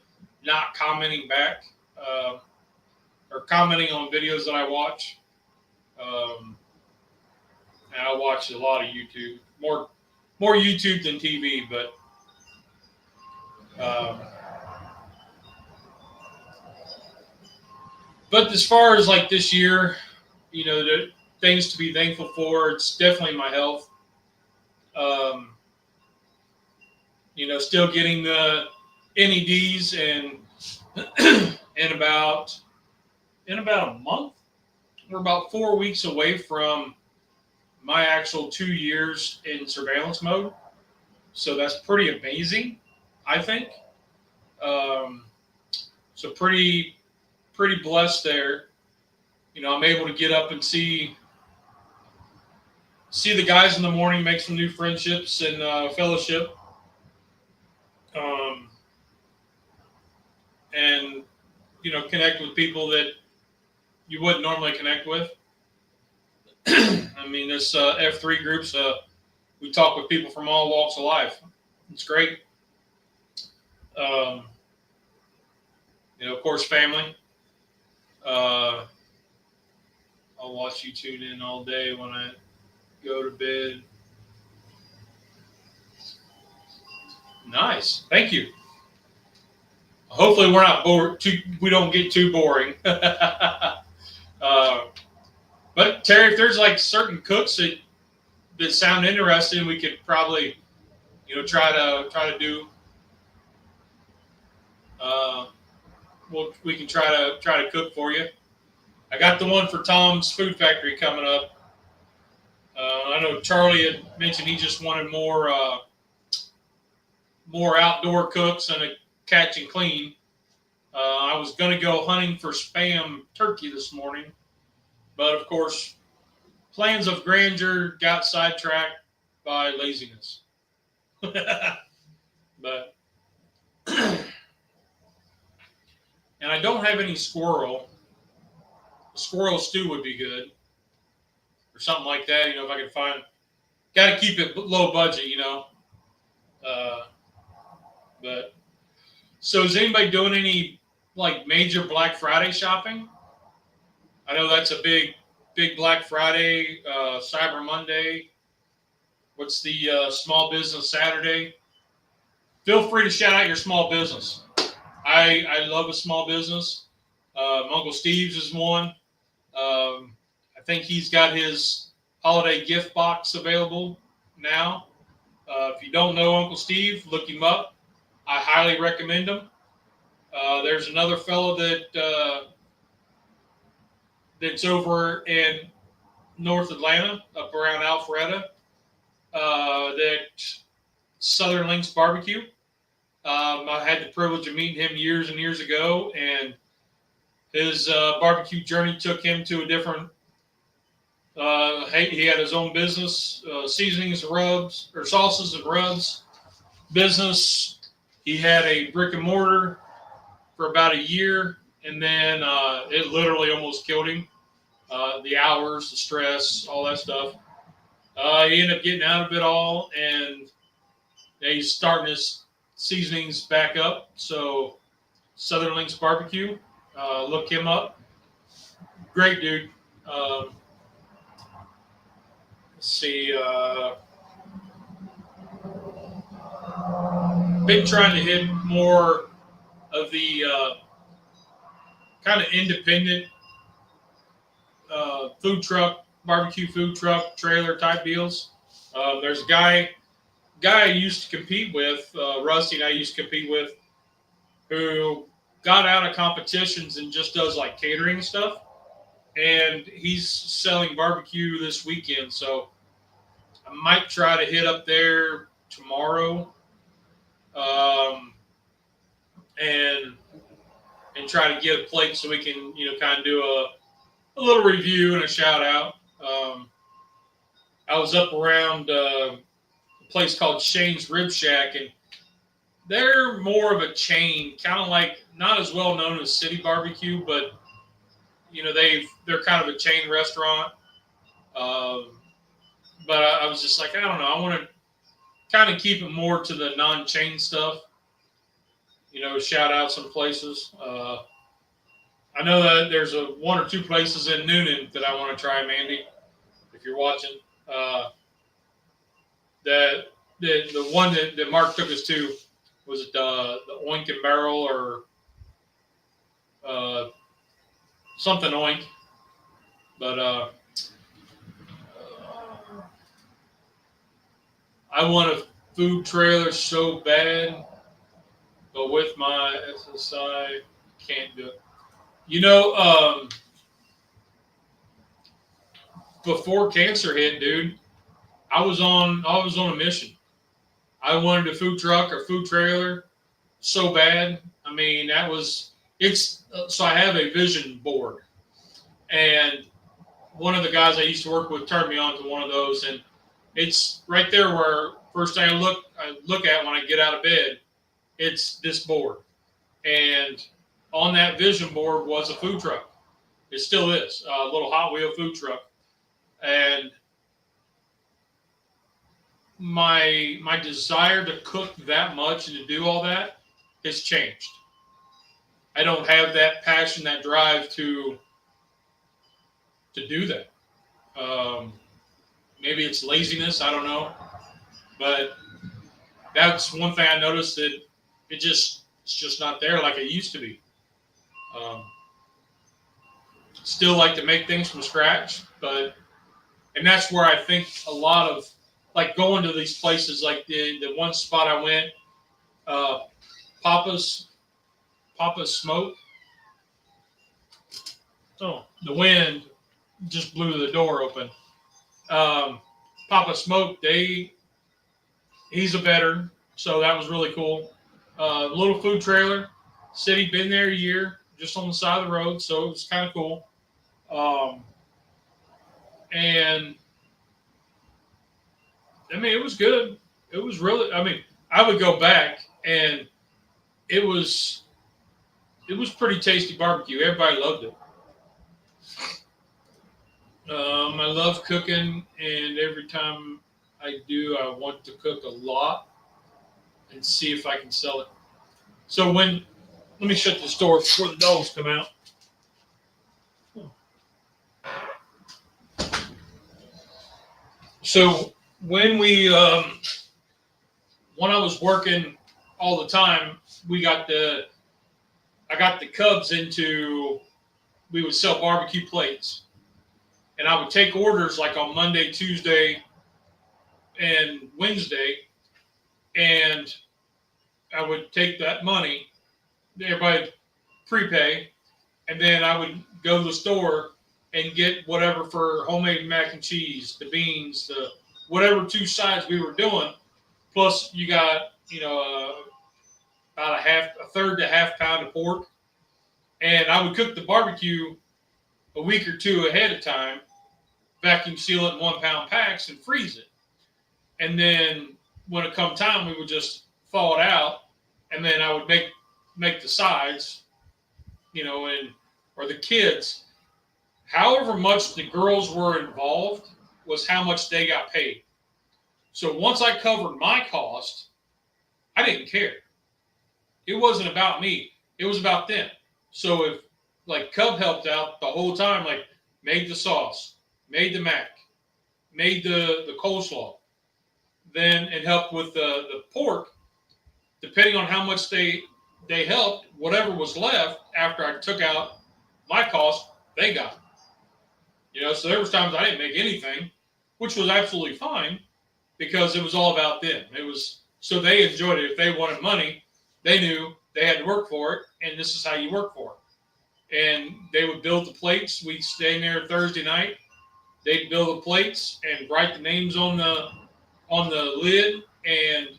not commenting back or commenting on videos that I watch. And I watch a lot of YouTube, more YouTube than TV, but as far as like this year, the things to be thankful for, it's definitely my health. Still getting the NEDs and in about a month, we're about 4 weeks away from my actual 2 years in surveillance mode. So that's pretty amazing, I think. So pretty blessed there. I'm able to get up and see the guys in the morning, make some new friendships and fellowship. And connect with people that you wouldn't normally connect with. I mean, this F3 groups, we talk with people from all walks of life. It's great. Of course, family. I'll watch you tune in all day when I go to bed. Nice. Thank you. Hopefully we're not bored. We don't get too boring. But Terry, if there's like certain cooks that sound interesting, we could probably, try to do. We can try to cook for you. I got the one for Tom's Food Factory coming up. I know Charlie had mentioned he just wanted more outdoor cooks and a catch and clean. I was going to go hunting for Spam turkey this morning, but of course, plans of grandeur got sidetracked by laziness. But and I don't have any squirrel. A squirrel stew would be good, or something like that. If I could find, got to keep it low budget. But so is anybody doing any like major Black Friday shopping? I know that's a big Black Friday, Cyber Monday. What's the Small Business Saturday? Feel free to shout out your small business. I love a small business. Uncle Steve's is one. I think he's got his holiday gift box available now. If you don't know Uncle Steve, look him up. I highly recommend him. There's another fellow that's over in North Atlanta, up around Alpharetta, that Southern Links Barbecue. I had the privilege of meeting him years and years ago, and his barbecue journey took him to a different. He had his own business, seasonings, rubs, or sauces and rubs business. He had a brick and mortar for about a year, and then it literally almost killed him. The hours, the stress, all that stuff. He ended up getting out of it all, and he's starting his seasonings back up. So Southern Links Barbecue, look him up. Great dude. Let's see. Been trying to hit more of the kind of independent food truck, barbecue food truck, trailer type deals. There's a guy I used to compete with, Rusty and I used to compete with, who got out of competitions and just does like catering stuff. And he's selling barbecue this weekend, so I might try to hit up there tomorrow, and try to get a plate so we can, kind of do a little review and a shout out. I was up around a place called Shane's Rib Shack, and they're more of a chain, kind of like not as well known as City Barbecue, but they're kind of a chain restaurant. But I was just like, I don't know, I want to kind of keep it more to the non-chain stuff. Shout out some places. I know that there's one or two places in Noonan that I want to try, Mandy, if you're watching. The one that Mark took us to, was it the Oink and Barrel or something Oink, but I want a food trailer so bad, but with my SSI can't do it. You know, before cancer hit, dude, I was on a mission. I wanted a food truck or food trailer so bad. I mean, so I have a vision board, and one of the guys I used to work with turned me on to one of those, and it's right there where first thing I look at when I get out of bed, it's this board. And on that vision board was a food truck. It still is a little Hot Wheel food truck. And my desire to cook that much and to do all that has changed. I don't have that passion, that drive to do that. Maybe it's laziness, I don't know. But that's one thing I noticed, that it's just not there like it used to be. Still like to make things from scratch, and that's where I think a lot of, like, going to these places, like the one spot I went, Papa's Smoke. Oh, the wind just blew the door open. Papa Smoke, he's a veteran, so that was really cool. Little food trailer, city, been there a year, just on the side of the road, so it was kind of cool. And I mean, it was good. It was really, I mean, I would go back, and it was pretty tasty barbecue. Everybody loved it. I love cooking, and every time I do, I want to cook a lot and see if I can sell it. So let me shut this door before the dogs come out. So when I was working all the time, I got the Cubs into, we would sell barbecue plates. And I would take orders like on Monday, Tuesday, and Wednesday, and I would take that money, everybody prepay, and then I would go to the store and get whatever for homemade mac and cheese, the beans, the whatever 2 sides we were doing. Plus, you got, about a third to half pound of pork, and I would cook the barbecue a week or 2 ahead of time, vacuum seal it in 1 pound packs and freeze it. And then when it come time, we would just thaw it out, and then I would make the sides, or the kids, however much the girls were involved was how much they got paid. So once I covered my cost, I didn't care. It wasn't about me. It was about them. So if, like, Cub helped out the whole time, like, made the sauce, made the mac, made the coleslaw, then it helped with the pork, depending on how much they helped, whatever was left after I took out my cost, they got. So there was times I didn't make anything, which was absolutely fine, because it was all about them. It was, so they enjoyed it. If they wanted money, they knew they had to work for it, and this is how you work for it. And they would build the plates. We'd stay in there Thursday night. They'd build the plates and write the names on the lid and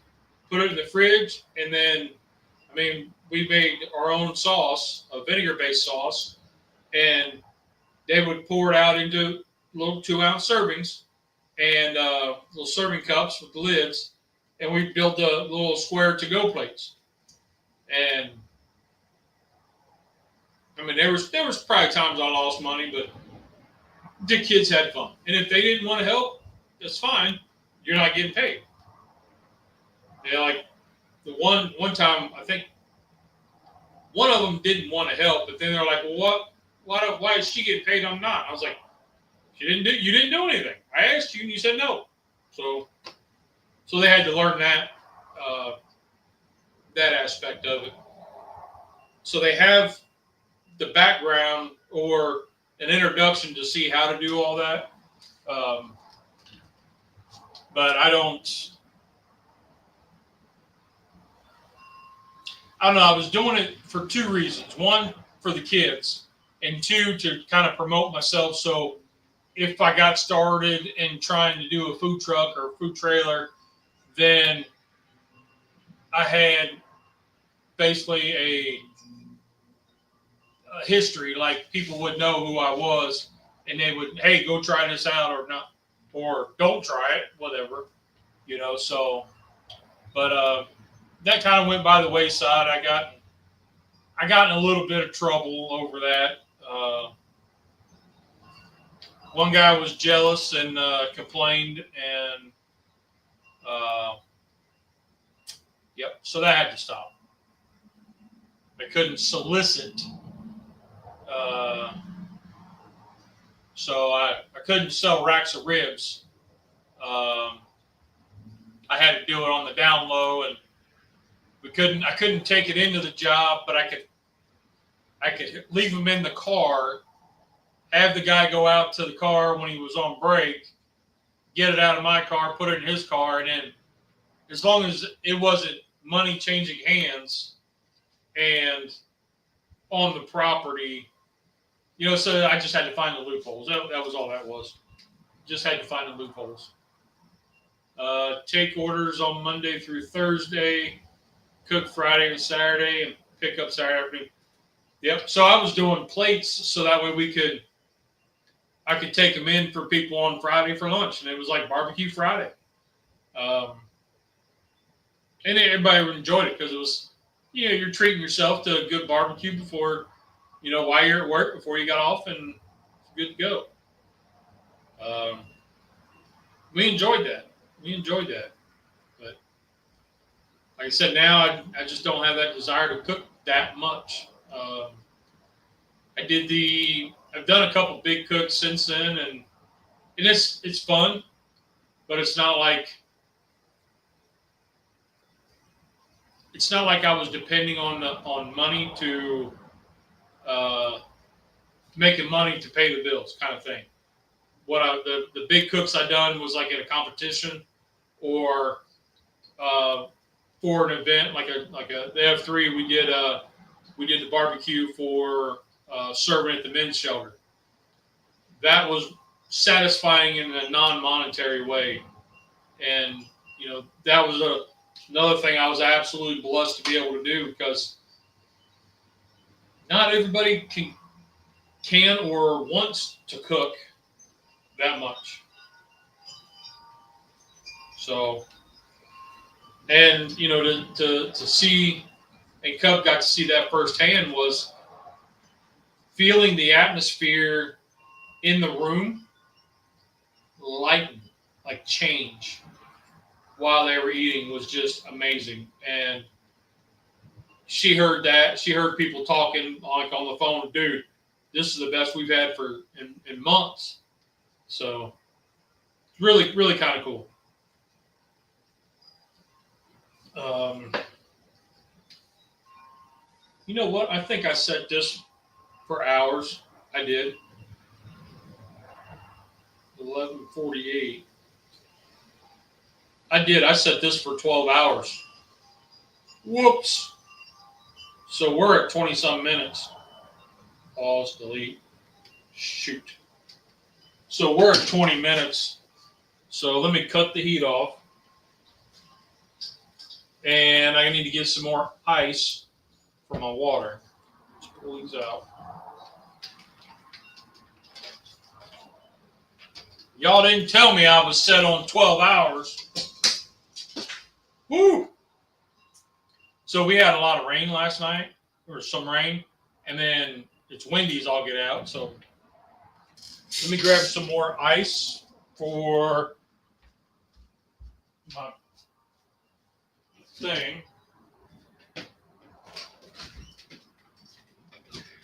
put it in the fridge. And then, we made our own sauce, a vinegar-based sauce, and they would pour it out into little 2-ounce servings and little serving cups with the lids, and we built the little square to-go plates. And there was probably times I lost money, but the kids had fun. And if they didn't want to help, that's fine. You're not getting paid. Like the one time, I think one of them didn't want to help, but then they're like, "Well, why is she getting paid? I'm not." I was like, "You didn't do anything. I asked you and you said no. So they had to learn that aspect of it. So they have the background or an introduction to see how to do all that. But I don't know. I was doing it for two reasons. One, for the kids, and two, to kind of promote myself. So if I got started in trying to do a food truck or a food trailer, then I had basically a history. Like, people would know who I was, and they would, hey, go try this out, or not, or don't try it, whatever, So, but that kind of went by the wayside. I got in a little bit of trouble over that. One guy was jealous and complained, and yep, so that had to stop. I couldn't solicit, so I couldn't sell racks of ribs. I had to do it on the down low, and I couldn't take it into the job, but I could leave them in the car, have the guy go out to the car when he was on break, get it out of my car, put it in his car, and then as long as it wasn't money changing hands and on the property, so I just had to find the loopholes. That was all that was. Just had to find the loopholes. Take orders on Monday through Thursday, cook Friday and Saturday, and pick up Saturday afternoon. Yep. So I was doing plates so that way I could take them in for people on Friday for lunch, and it was like barbecue Friday. And everybody enjoyed it because it was, you're treating yourself to a good barbecue before, while you're at work, before you got off, and it's good to go. We enjoyed that. But like I said, now I just don't have that desire to cook that much. I've done a couple big cooks since then, and it's fun, but it's not like I was depending on money to making money to pay the bills, kind of thing. The big cooks I done was like at a competition or for an event like they have three. We did the barbecue for serving at the men's shelter. That was satisfying in a non-monetary way, and that was another thing I was absolutely blessed to be able to do, because not everybody can or wants to cook that much. So, and to see, and Cub got to see that firsthand, was feeling the atmosphere in the room lighten, like change, while they were eating, was just amazing. And she heard that. She heard people talking like on the phone, dude, this is the best we've had in months. So it's really, really kind of cool. You know what? I think I set this for hours. I did. 11:48. I did. I set this for 12 hours. Whoops. So we're at 20-some minutes. Pause, delete. Shoot. So we're at 20 minutes. So let me cut the heat off. And I need to get some more ice for my water. Let's pull these out. Y'all didn't tell me I was set on 12 hours. Woo! So we had a lot of rain last night, or some rain, and then it's windy as all get out. So let me grab some more ice for my thing.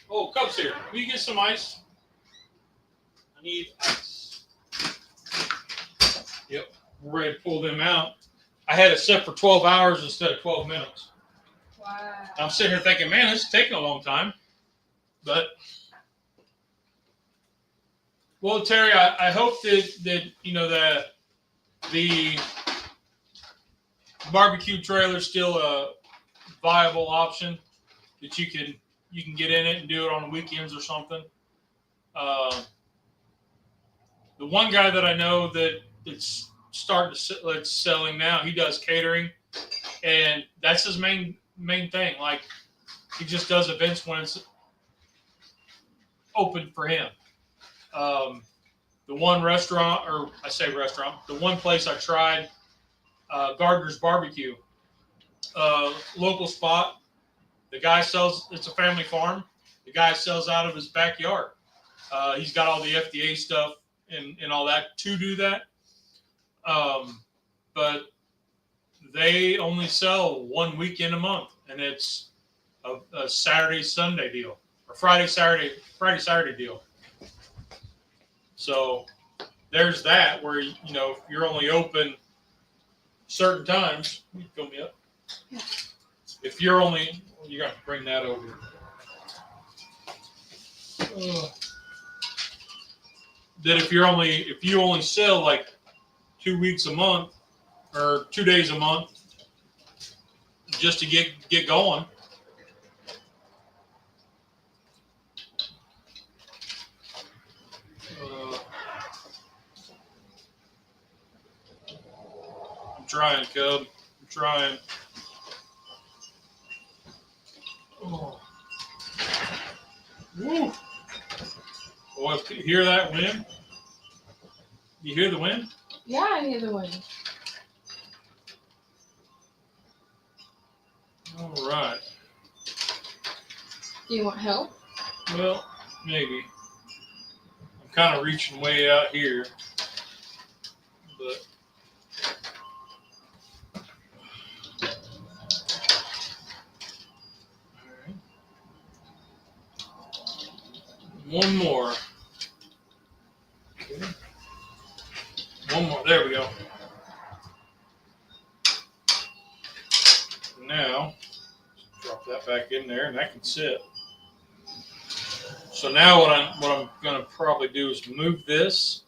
Oh, Cub's here. Will you get some ice? I need ice. we're ready to pull them out. I had it set for 12 hours instead of 12 minutes.
Wow.
I'm sitting here thinking, man, this is taking a long time. But, well, Terry, I hope that you know, the barbecue trailer is still a viable option that you can get in it and do it on the weekends or something. The one guy that I know that's starting to that's selling now, he does catering, and that's his main thing. Like, he just does events when it's open for him. The one restaurant, or I say restaurant, the one place I tried, Gardner's Barbecue, local spot. The guy sells, it's a family farm. The guy sells out of his backyard. He's got all the FDA stuff and all that to do that. But they only sell 1 weekend a month, and it's a Saturday-Sunday deal, or Friday-Saturday deal. So there's that where, you know, if you're only open certain times, you fill me up.
Yeah.
If you're only, you got to bring that over. That if you only sell like 2 weeks a month or 2 days a month just to get going. I'm trying, Cub. I'm trying. Oh. Woo. Boy, you hear that wind? You hear the wind?
Yeah, I hear the wind.
All right.
Do you want help?
Well, maybe. I'm kind of reaching way out here, but all right. One more. Okay. One more. There we go. Now, drop that back in there, and that can sit. So now what I'm going to probably do is move this,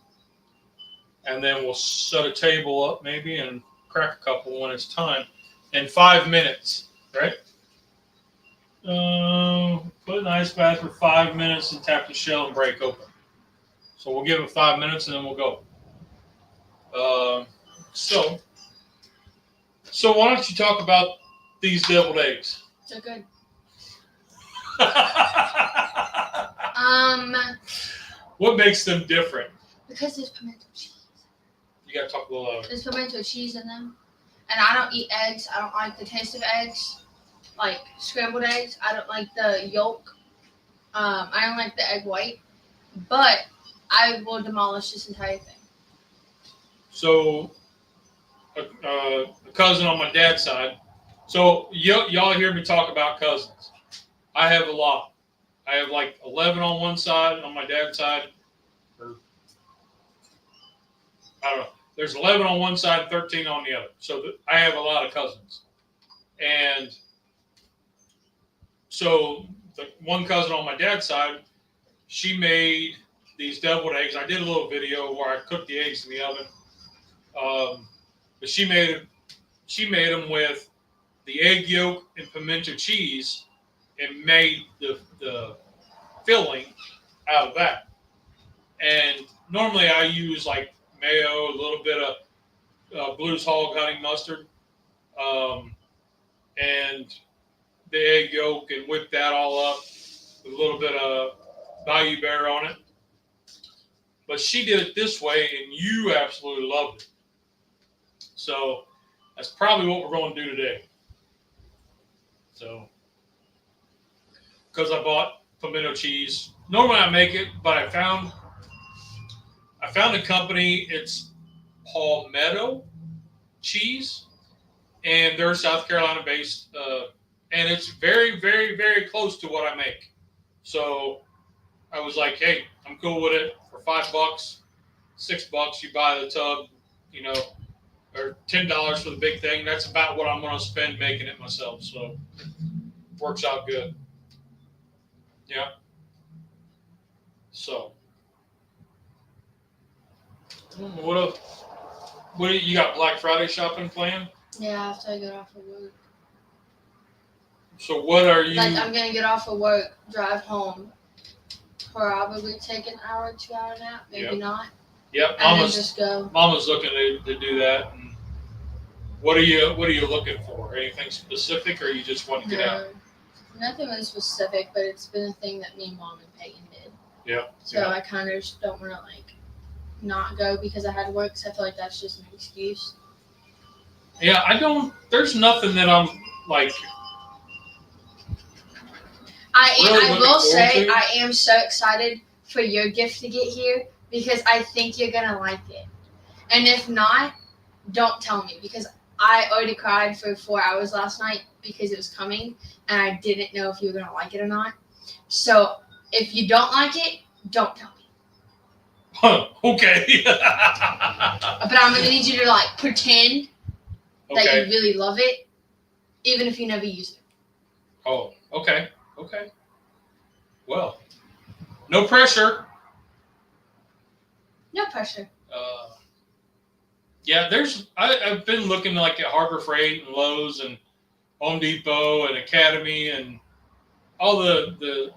and then we'll set a table up maybe and crack a couple when it's time. In 5 minutes, right? Put an ice bath for 5 minutes and tap the shell and break open. So we'll give it 5 minutes and then we'll go. So why don't you talk about these deviled eggs?
So good.
What makes them different?
Because there's pimento cheese.
You gotta talk a little louder.
There's pimento cheese in them. And I don't eat eggs. I don't like the taste of eggs. Like scrambled eggs. I don't like the yolk. I don't like the egg white. But I will demolish this entire thing.
So, a cousin on my dad's side. So, y'all hear me talk about cousins. I have a lot. I have like 11 on one side, on my dad's side. Or, I don't know. There's 11 on one side, 13 on the other. So, I have a lot of cousins. And so, the one cousin on my dad's side, she made these deviled eggs. I did a little video where I cooked the eggs in the oven. But she made them with the egg yolk and pimento cheese and made the filling out of that. And normally I use like mayo, a little bit of Blues Hog honey mustard, and the egg yolk, and whip that all up with a little bit of Bayou Bear on it. But she did it this way, and you absolutely loved it. So that's probably what we're going to do today. So, because I bought pimento cheese. Normally I make it, but I found a company. It's Palmetto Cheese, and they're South Carolina based, and it's very, very, very close to what I make. So I was like, hey, I'm cool with it. For $5, $6, you buy the tub, you know. or $10 for the big thing. That's about what I'm going to spend making it myself. So works out good. Yeah. So what do you got? Black Friday shopping planned?
Yeah, after I get off of work.
So what are you?
Like I'm gonna get off of work, drive home, probably take an hour, 2 hour nap, maybe not.
Yep.
And then just go.
Mama's looking to do that. And what are you looking for? Anything specific, or you just want to get out?
Nothing really specific, but it's been a thing that me, Mom, and Peyton did.
Yeah.
So I kind of just don't want to not go because I had work. Because I feel like that's just an excuse.
Yeah, I don't. There's nothing that I'm like.
I will say I am so excited for your gift to get here because I think you're gonna like it. And if not, don't tell me because I already cried for 4 hours last night because it was coming and I didn't know if you were gonna like it or not. So if you don't like it, don't tell me.
Huh, okay.
But I'm gonna need you to pretend that you really love it, even if you never use it.
Oh, okay. Okay. Well, no pressure.
No pressure.
Yeah, I've been looking at Harbor Freight and Lowe's and Home Depot and Academy and all the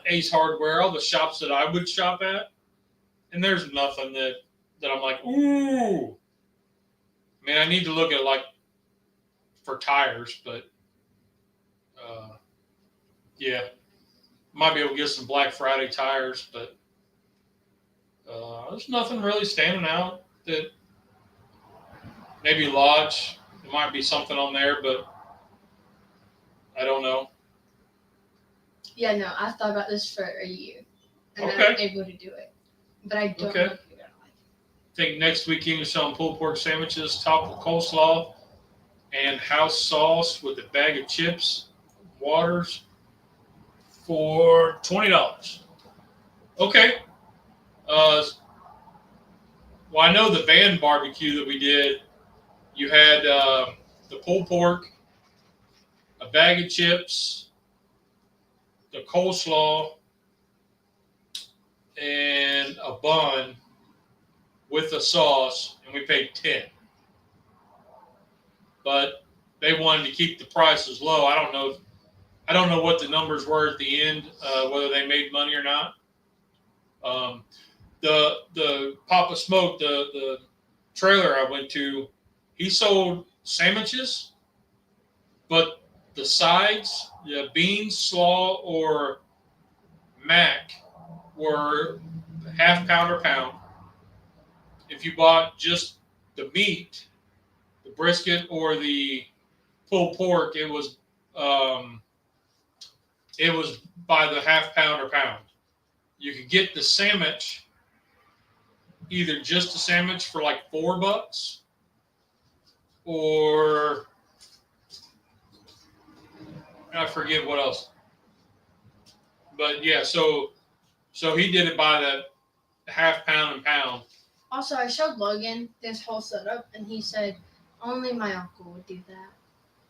Ace Hardware, all the shops that I would shop at, and there's nothing that I'm like, ooh. I mean, I need to look at for tires, but yeah, might be able to get some Black Friday tires, but there's nothing really standing out that maybe Lodge. There might be something on there, but I don't know.
Yeah, no, I've thought about this for a year, and I'm able to do it, but I don't know if you're gonna like it.
I think next weekend you're selling pulled pork sandwiches, topped with coleslaw, and house sauce with a bag of chips, waters for $20. Okay. Well, I know the van barbecue that we did. You had the pulled pork, a bag of chips, the coleslaw, and a bun with the sauce, and we paid $10. But they wanted to keep the prices low. I don't know what the numbers were at the end, whether they made money or not. The Papa Smoke, the trailer I went to, he sold sandwiches, but the sides, the beans, slaw, or mac, were half pound or pound. If you bought just the meat, the brisket or the pulled pork, it was by the half pound or pound. You could get the sandwich, either just a sandwich for $4, or I forget what else. But yeah, so he did it by the half pound and pound.
Also, I showed Logan this whole setup, and he said only my uncle would do that.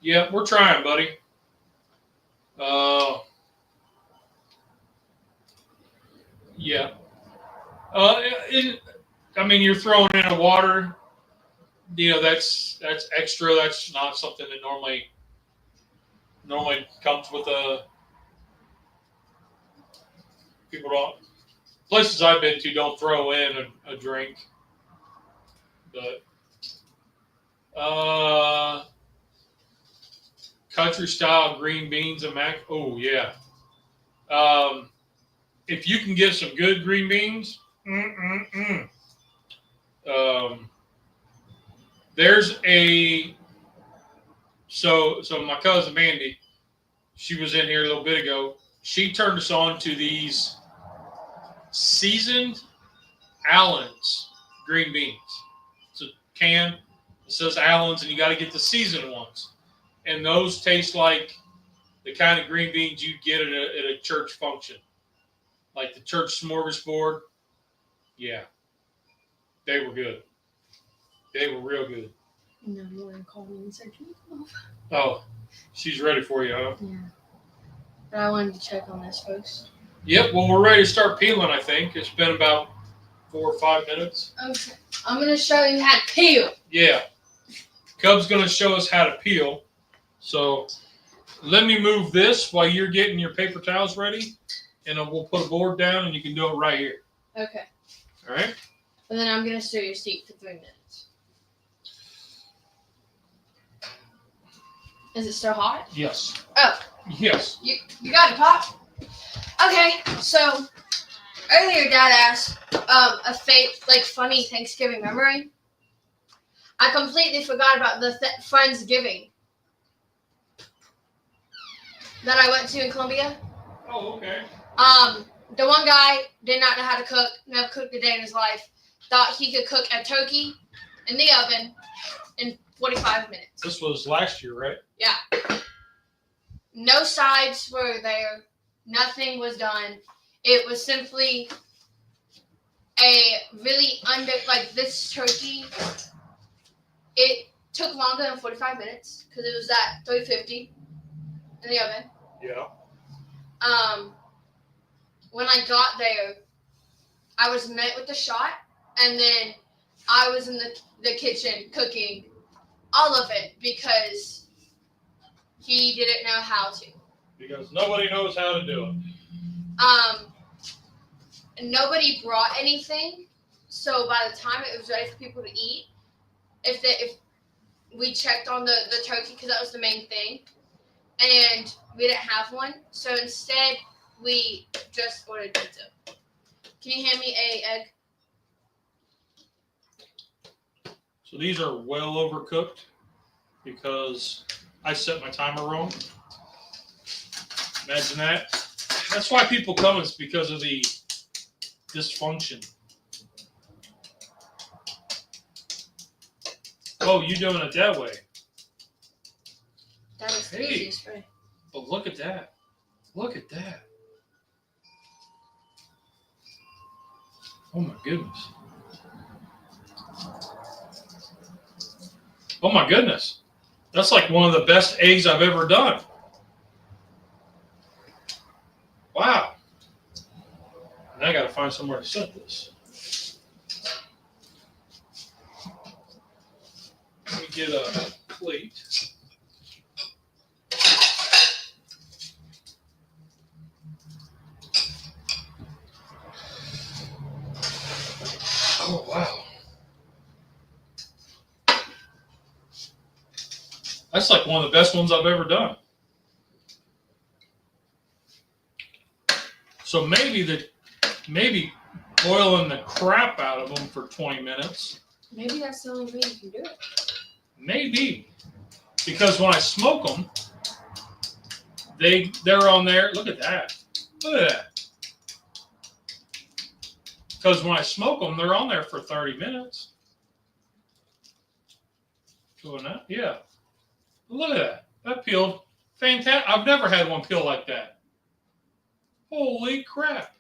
Yeah, we're trying, buddy. Yeah. You're throwing in a water. That's extra. That's not something that normally comes with people don't. Places I've been to don't throw in a drink. But country style green beans and mac. Oh yeah. If you can get some good green beans, there's so my cousin Mandy, she was in here a little bit ago. She turned us on to these seasoned Allen's green beans. It's a can. It says Allen's, and you got to get the seasoned ones. And those taste like the kind of green beans you get at a church function, like the church smorgasbord. Yeah, they were good. They were real good.
No, Lauren called me and said, "Can you come over?"
Oh, she's ready for you, huh?
Yeah. But I wanted to check on this, folks.
Yep, well, we're ready to start peeling, I think. It's been about 4 or 5 minutes.
Okay. I'm going to show you how to peel.
Yeah. Cub's going to show us how to peel. So let me move this while you're getting your paper towels ready. And then we'll put a board down and you can do it right here.
Okay.
All right?
And then I'm going to stir your seat for 3 minutes. Is it still hot?
Yes.
Oh.
Yes.
You got it, Pop? Okay, so earlier Dad asked a fake, funny Thanksgiving memory. I completely forgot about the Friendsgiving that I went to in Columbia.
Oh, okay.
The one guy did not know how to cook, never cooked a day in his life, thought he could cook a turkey in the oven in 45 minutes.
This was last year, right?
Yeah. No sides were there. Nothing was done. It was simply a really this turkey. It took longer than 45 minutes because it was at 350 in the oven.
Yeah.
When I got there, I was met with a shot, and then I was in the kitchen cooking all of it because he didn't know how to.
Because nobody knows how to do it.
Nobody brought anything, so by the time it was ready for people to eat, if we checked on the turkey, because that was the main thing, and we didn't have one, so instead we just ordered pizza. Can you hand me a egg?
So these are well overcooked because I set my timer wrong. Imagine that. That's why people come, is because of the dysfunction. Oh, you doing it that way?
That is the easiest way.
But look at that. Look at that. Oh my goodness. Oh my goodness. That's like one of the best eggs I've ever done. Wow. Now I got to find somewhere to set this. Let me get a plate. Oh, wow. That's like one of the best ones I've ever done. So maybe boiling the crap out of them for 20 minutes.
Maybe that's the only way you can do it. Maybe.
Because when I smoke them, they're on there. Look at that. Look at that. Because when I smoke them, they're on there for 30 minutes. Doing that? Yeah. Look at that. That peeled fantastic. I've never had one peel like that. Holy crap.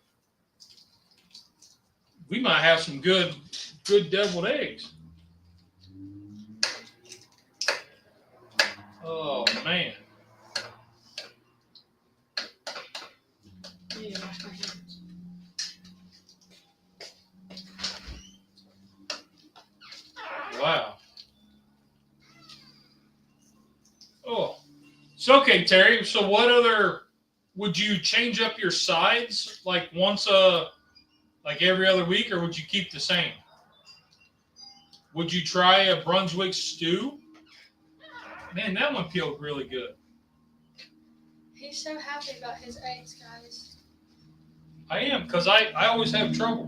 We might have some good deviled eggs. Oh, man.
Yeah, wash my hands.
Wow. Oh. So, okay, Terry. So what other, would you change up your sides like like every other week, or would you keep the same? Would you try a Brunswick stew? Man, that one peeled really good.
He's so happy about his eggs, guys.
I am, because I always have trouble.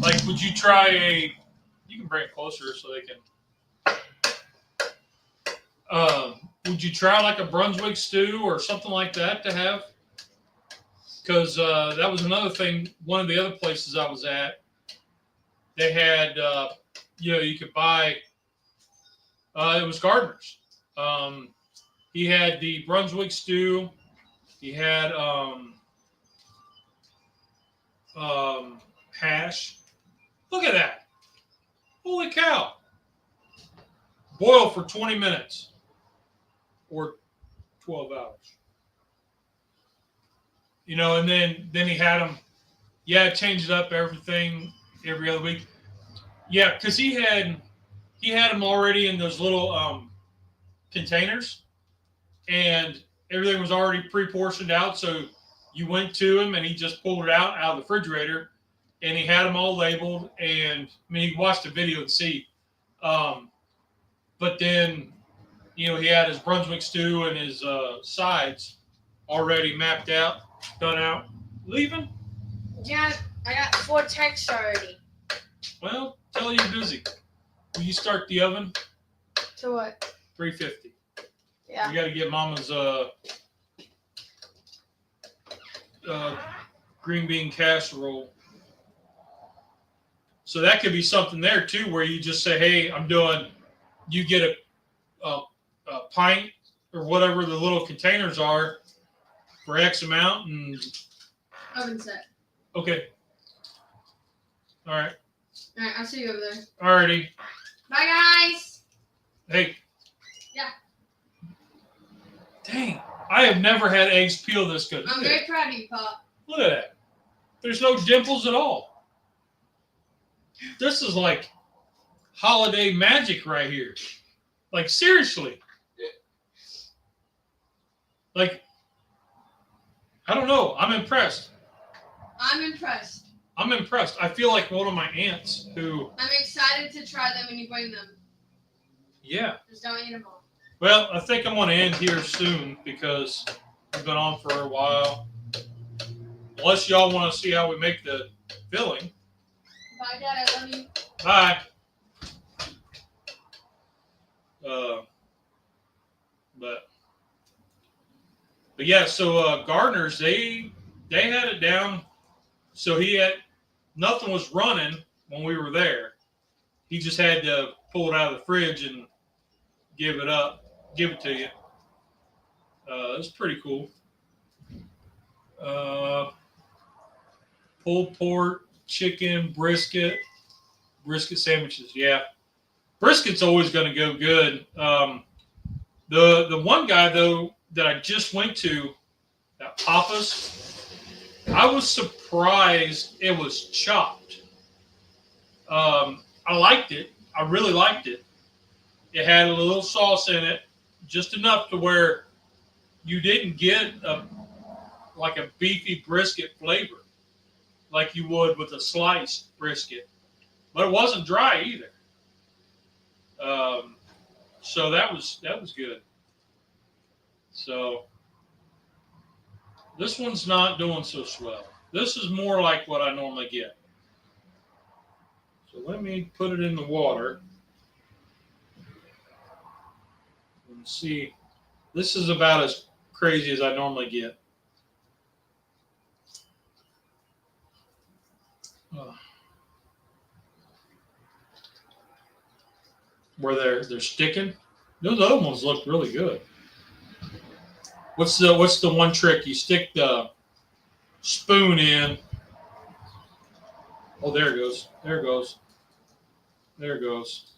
Like, would you try you can bring it closer so they can, would you try like a Brunswick stew or something like that to have? Because that was another thing, one of the other places I was at, they had, you could buy, it was Gardner's. He had the Brunswick stew. He had hash. Look at that. Holy cow. boil for 20 minutes or 12 hours. You know, and then he had them, changed up everything every other week. Yeah, because he had them already in those little containers, and everything was already pre-portioned out. So you went to him, and he just pulled it out of the refrigerator, and he had them all labeled. And I mean, you watch the video and see. But then, you know, he had his Brunswick stew and his sides already mapped out, done out. Leaving?
Yeah, I got 4 texts already.
Well, tell you you're busy. Will you start the oven?
To what?
350.
Yeah.
We got to get Mama's green bean casserole. So that could be something there too, where you just say, "Hey, you get a pint or whatever the little containers are for X amount," and
Oven set.
okay. All right.
All right, I'll see you over there.
Alrighty.
Bye, guys.
Hey.
Yeah.
Dang, I have never had eggs peel this good.
I'm very proud of you, Pop.
Look at that. There's no dimples at all. This is like holiday magic right here. Like, seriously. Like, I don't know. I'm impressed.
I'm impressed.
I'm impressed. I feel like one of my aunts who...
I'm excited to try them when you bring them.
Yeah.
Just don't eat them all.
Well, I think I'm going to end here soon because we've been on for a while. Unless y'all want to see how we make the filling.
Bye, Dad. I love you.
Bye. But yeah, so Gardner's, they had it down. So nothing was running when we were there. He just had to pull it out of the fridge and give it to you. It's pretty cool. Pulled pork, chicken, brisket sandwiches. Yeah, brisket's always going to go good. The one guy though that I just went to at Papa's, I was surprised it was chopped. I liked it. I really liked it. It had a little sauce in it, just enough to where you didn't get a beefy brisket flavor like you would with a sliced brisket. But it wasn't dry either. So that was good. So this one's not doing so swell. This is more like what I normally get. So let me put it in the water and see. This is about as crazy as I normally get. Where they're sticking. Those other ones look really good. What's the one trick? You stick the spoon in. Oh, there it goes. There it goes. There it goes.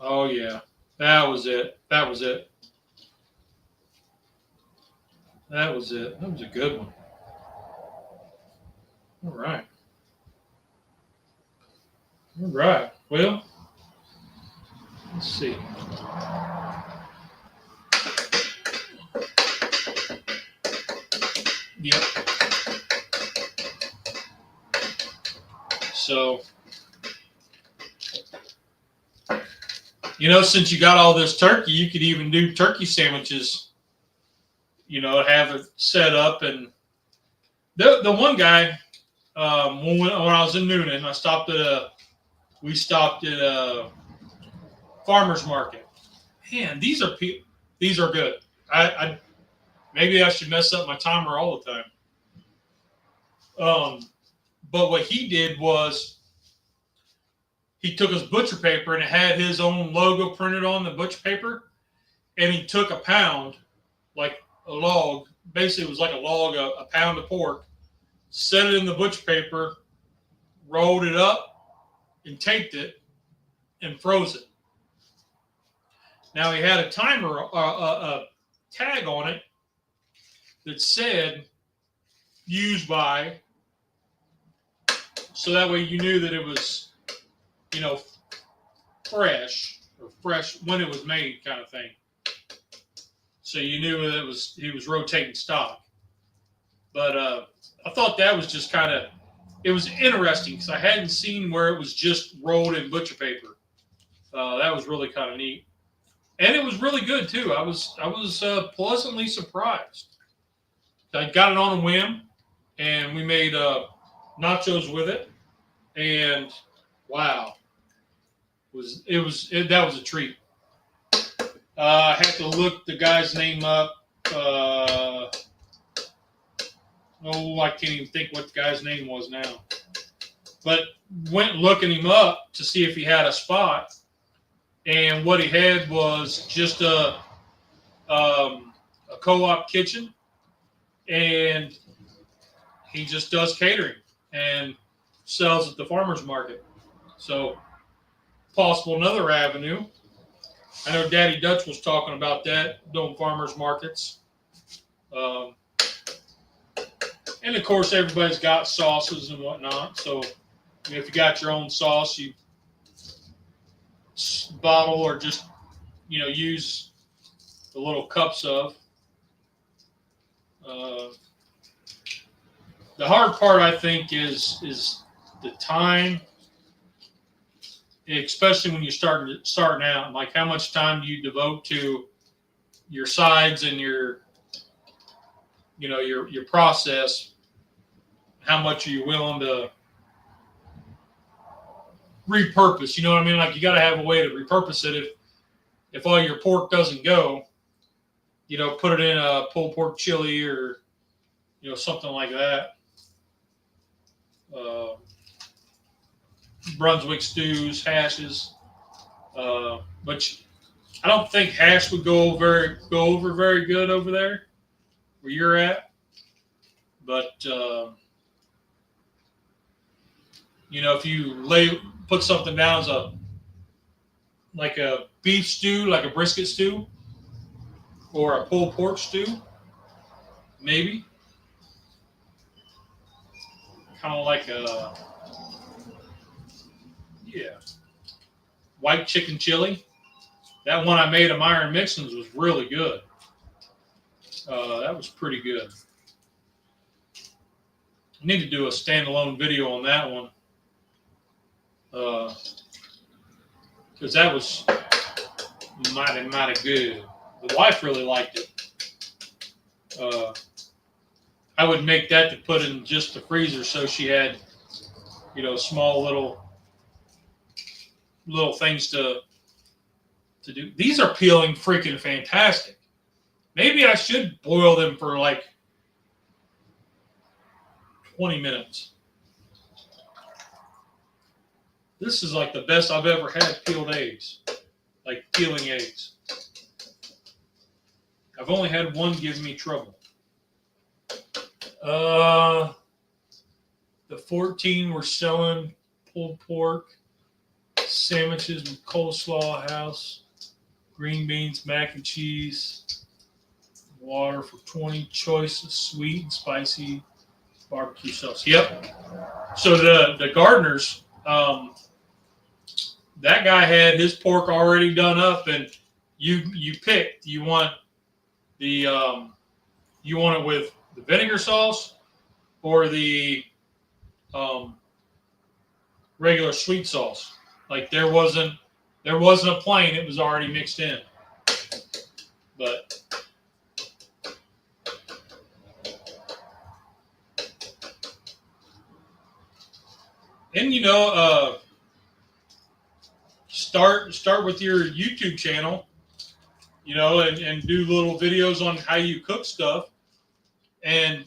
Oh yeah, that was it. That was it. That was it. That was a good one. All right. All right. Well, let's see. Yep. So, since you got all this turkey, you could even do turkey sandwiches, have it set up. And the one guy, when I was in Noonan, we stopped at a farmer's market. Man, these are good. Maybe I should mess up my timer all the time. But what he did was he took his butcher paper and it had his own logo printed on the butcher paper, and he took a pound, like a log. Basically, it was like a log, a pound of pork, set it in the butcher paper, rolled it up, and taped it, and froze it. Now he had a timer, a tag on it that said used by, so that way you knew that it was, you know, fresh when it was made, kind of thing. So you knew that he was rotating stock. But I thought that was just kind of, it was interesting because I hadn't seen where it was just rolled in butcher paper. That was really kind of neat, and it was really good too. I was pleasantly surprised. I got it on a whim, and we made nachos with it, and wow, that was a treat. I had to look the guy's name up. I can't even think what the guy's name was now. But went looking him up to see if he had a spot, and what he had was just a co-op kitchen, and he just does catering and sells at the farmer's market. So, possible another avenue. I know Daddy Dutch was talking about that, doing farmers markets. And of course, everybody's got sauces and whatnot. So, if you got your own sauce, you bottle or just, use the little cups of. The hard part, I think, is the time, especially when you're starting out. Like, how much time do you devote to your sides and your process? How much are you willing to repurpose? You know what I mean? Like, you got to have a way to repurpose it. If all your pork doesn't go, put it in a pulled pork chili or something like that. Brunswick stews, hashes, but I don't think hash would go over very good over there where you're at. But if you put something down as like a beef stew, like a brisket stew, or a pulled pork stew, maybe. Kind of like white chicken chili. That one I made of Myron Mixon's was really good. That was pretty good. I need to do a standalone video on that one. Because that was mighty good. The wife really liked it. I would make that to put in just the freezer, so she had, small little things to do. These are peeling freaking fantastic. Maybe I should boil them for like 20 minutes. This is like the best I've ever had peeled eggs, like peeling eggs. I've only had one give me trouble. The 14 were selling pulled pork, sandwiches with coleslaw house, green beans, mac and cheese, water for 20, choice of sweet and spicy barbecue sauce. Yep. So the gardeners, that guy had his pork already done up, and you picked. You want it with the vinegar sauce or the regular sweet sauce. Like, there wasn't a plain, it was already mixed in. But and start with your YouTube channel, and do little videos on how you cook stuff. And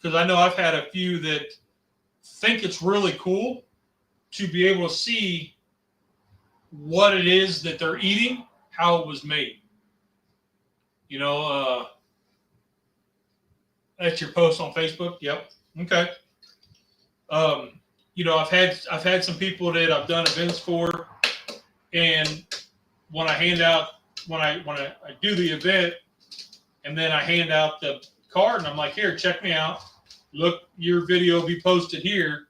because I know I've had a few that think it's really cool to be able to see what it is that they're eating, how it was made. That's your post on Facebook. Yep. Okay. I've had some people that I've done events for, and when I hand out when I do the event, and then I hand out the card, and I'm like, here, check me out. Look, your video will be posted here.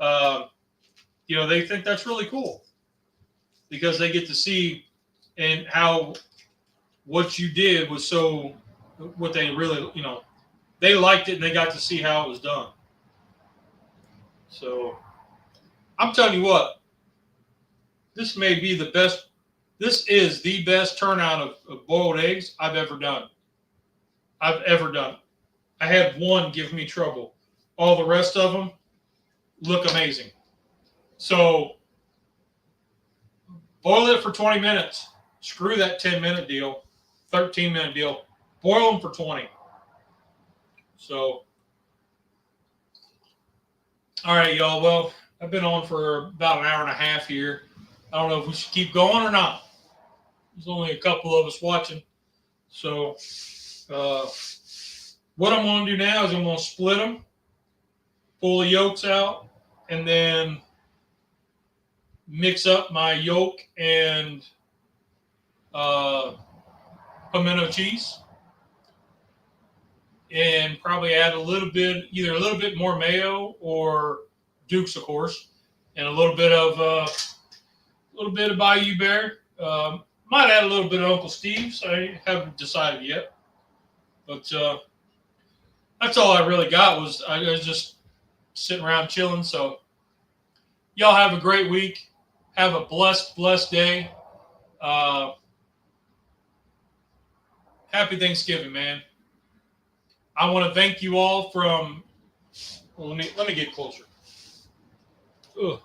You know, they think that's really cool because they get to see and how what you did was so what they really, you know, they liked it and they got to see how it was done. So I'm telling you what, this may be the best. This is the best turnout of boiled eggs I've ever done. I had one give me trouble. All the rest of them look amazing. So boil it for 20 minutes. Screw that 10-minute deal, 13-minute deal. Boil them for 20. So, all right, y'all. Well, I've been on for about an hour and a half here. I don't know if we should keep going or not. There's only a couple of us watching. So, what I'm going to do now is I'm going to split them, pull the yolks out, and then mix up my yolk and pimento cheese, and probably add a little bit, either a little bit more mayo or Duke's, of course, and a little bit of Bayou Bear. Might add a little bit of Uncle Steve's. I haven't decided yet, but that's all I really got. I was just sitting around chilling. So y'all have a great week. Have a blessed day. Happy Thanksgiving, man. I want to thank you all from. Well, let me get closer. Ugh.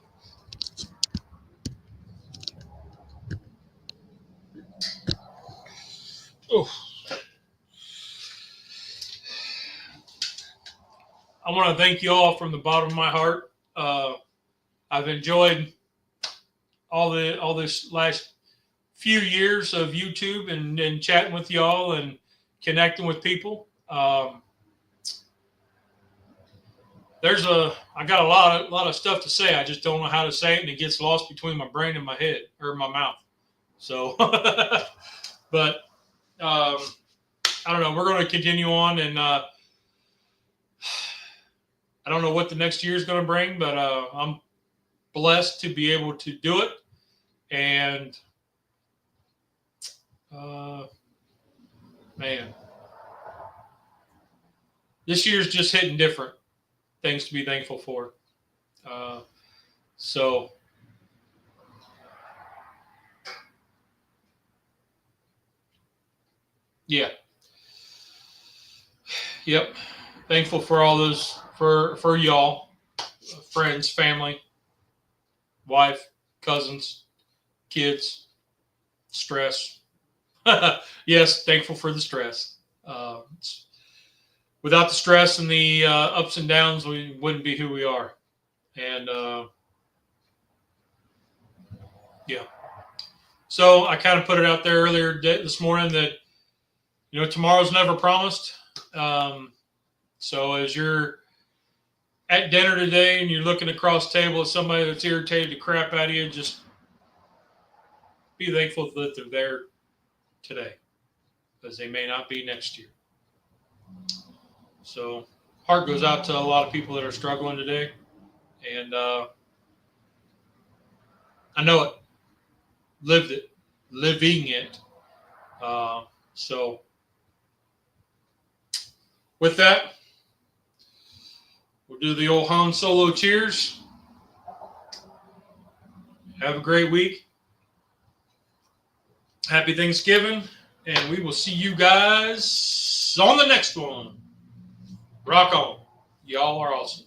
Oh. I want to thank you all from the bottom of my heart. I've enjoyed all this last few years of YouTube and chatting with y'all and connecting with people. I got a lot of stuff to say. I just don't know how to say it, and it gets lost between my brain and my head or my mouth. So, but I don't know. We're going to continue on, and I don't know what the next year is going to bring, but I'm blessed to be able to do it. And man, this year's just hitting different. Things to be thankful for. So yeah. Yep. Thankful for all those, for y'all, friends, family, wife, cousins, kids, stress. Yes, thankful for the stress. Without the stress and the ups and downs, we wouldn't be who we are. And yeah. So I kind of put it out there earlier this morning that, you know, tomorrow's never promised. So as you're at dinner today and you're looking across the table at somebody that's irritated the crap out of you, just be thankful that they're there today, because they may not be next year. So heart goes out to a lot of people that are struggling today. And I know it, living it. So with that, we'll do the old Han Solo cheers. Have a great week. Happy Thanksgiving. And we will see you guys on the next one. Rock on. Y'all are awesome.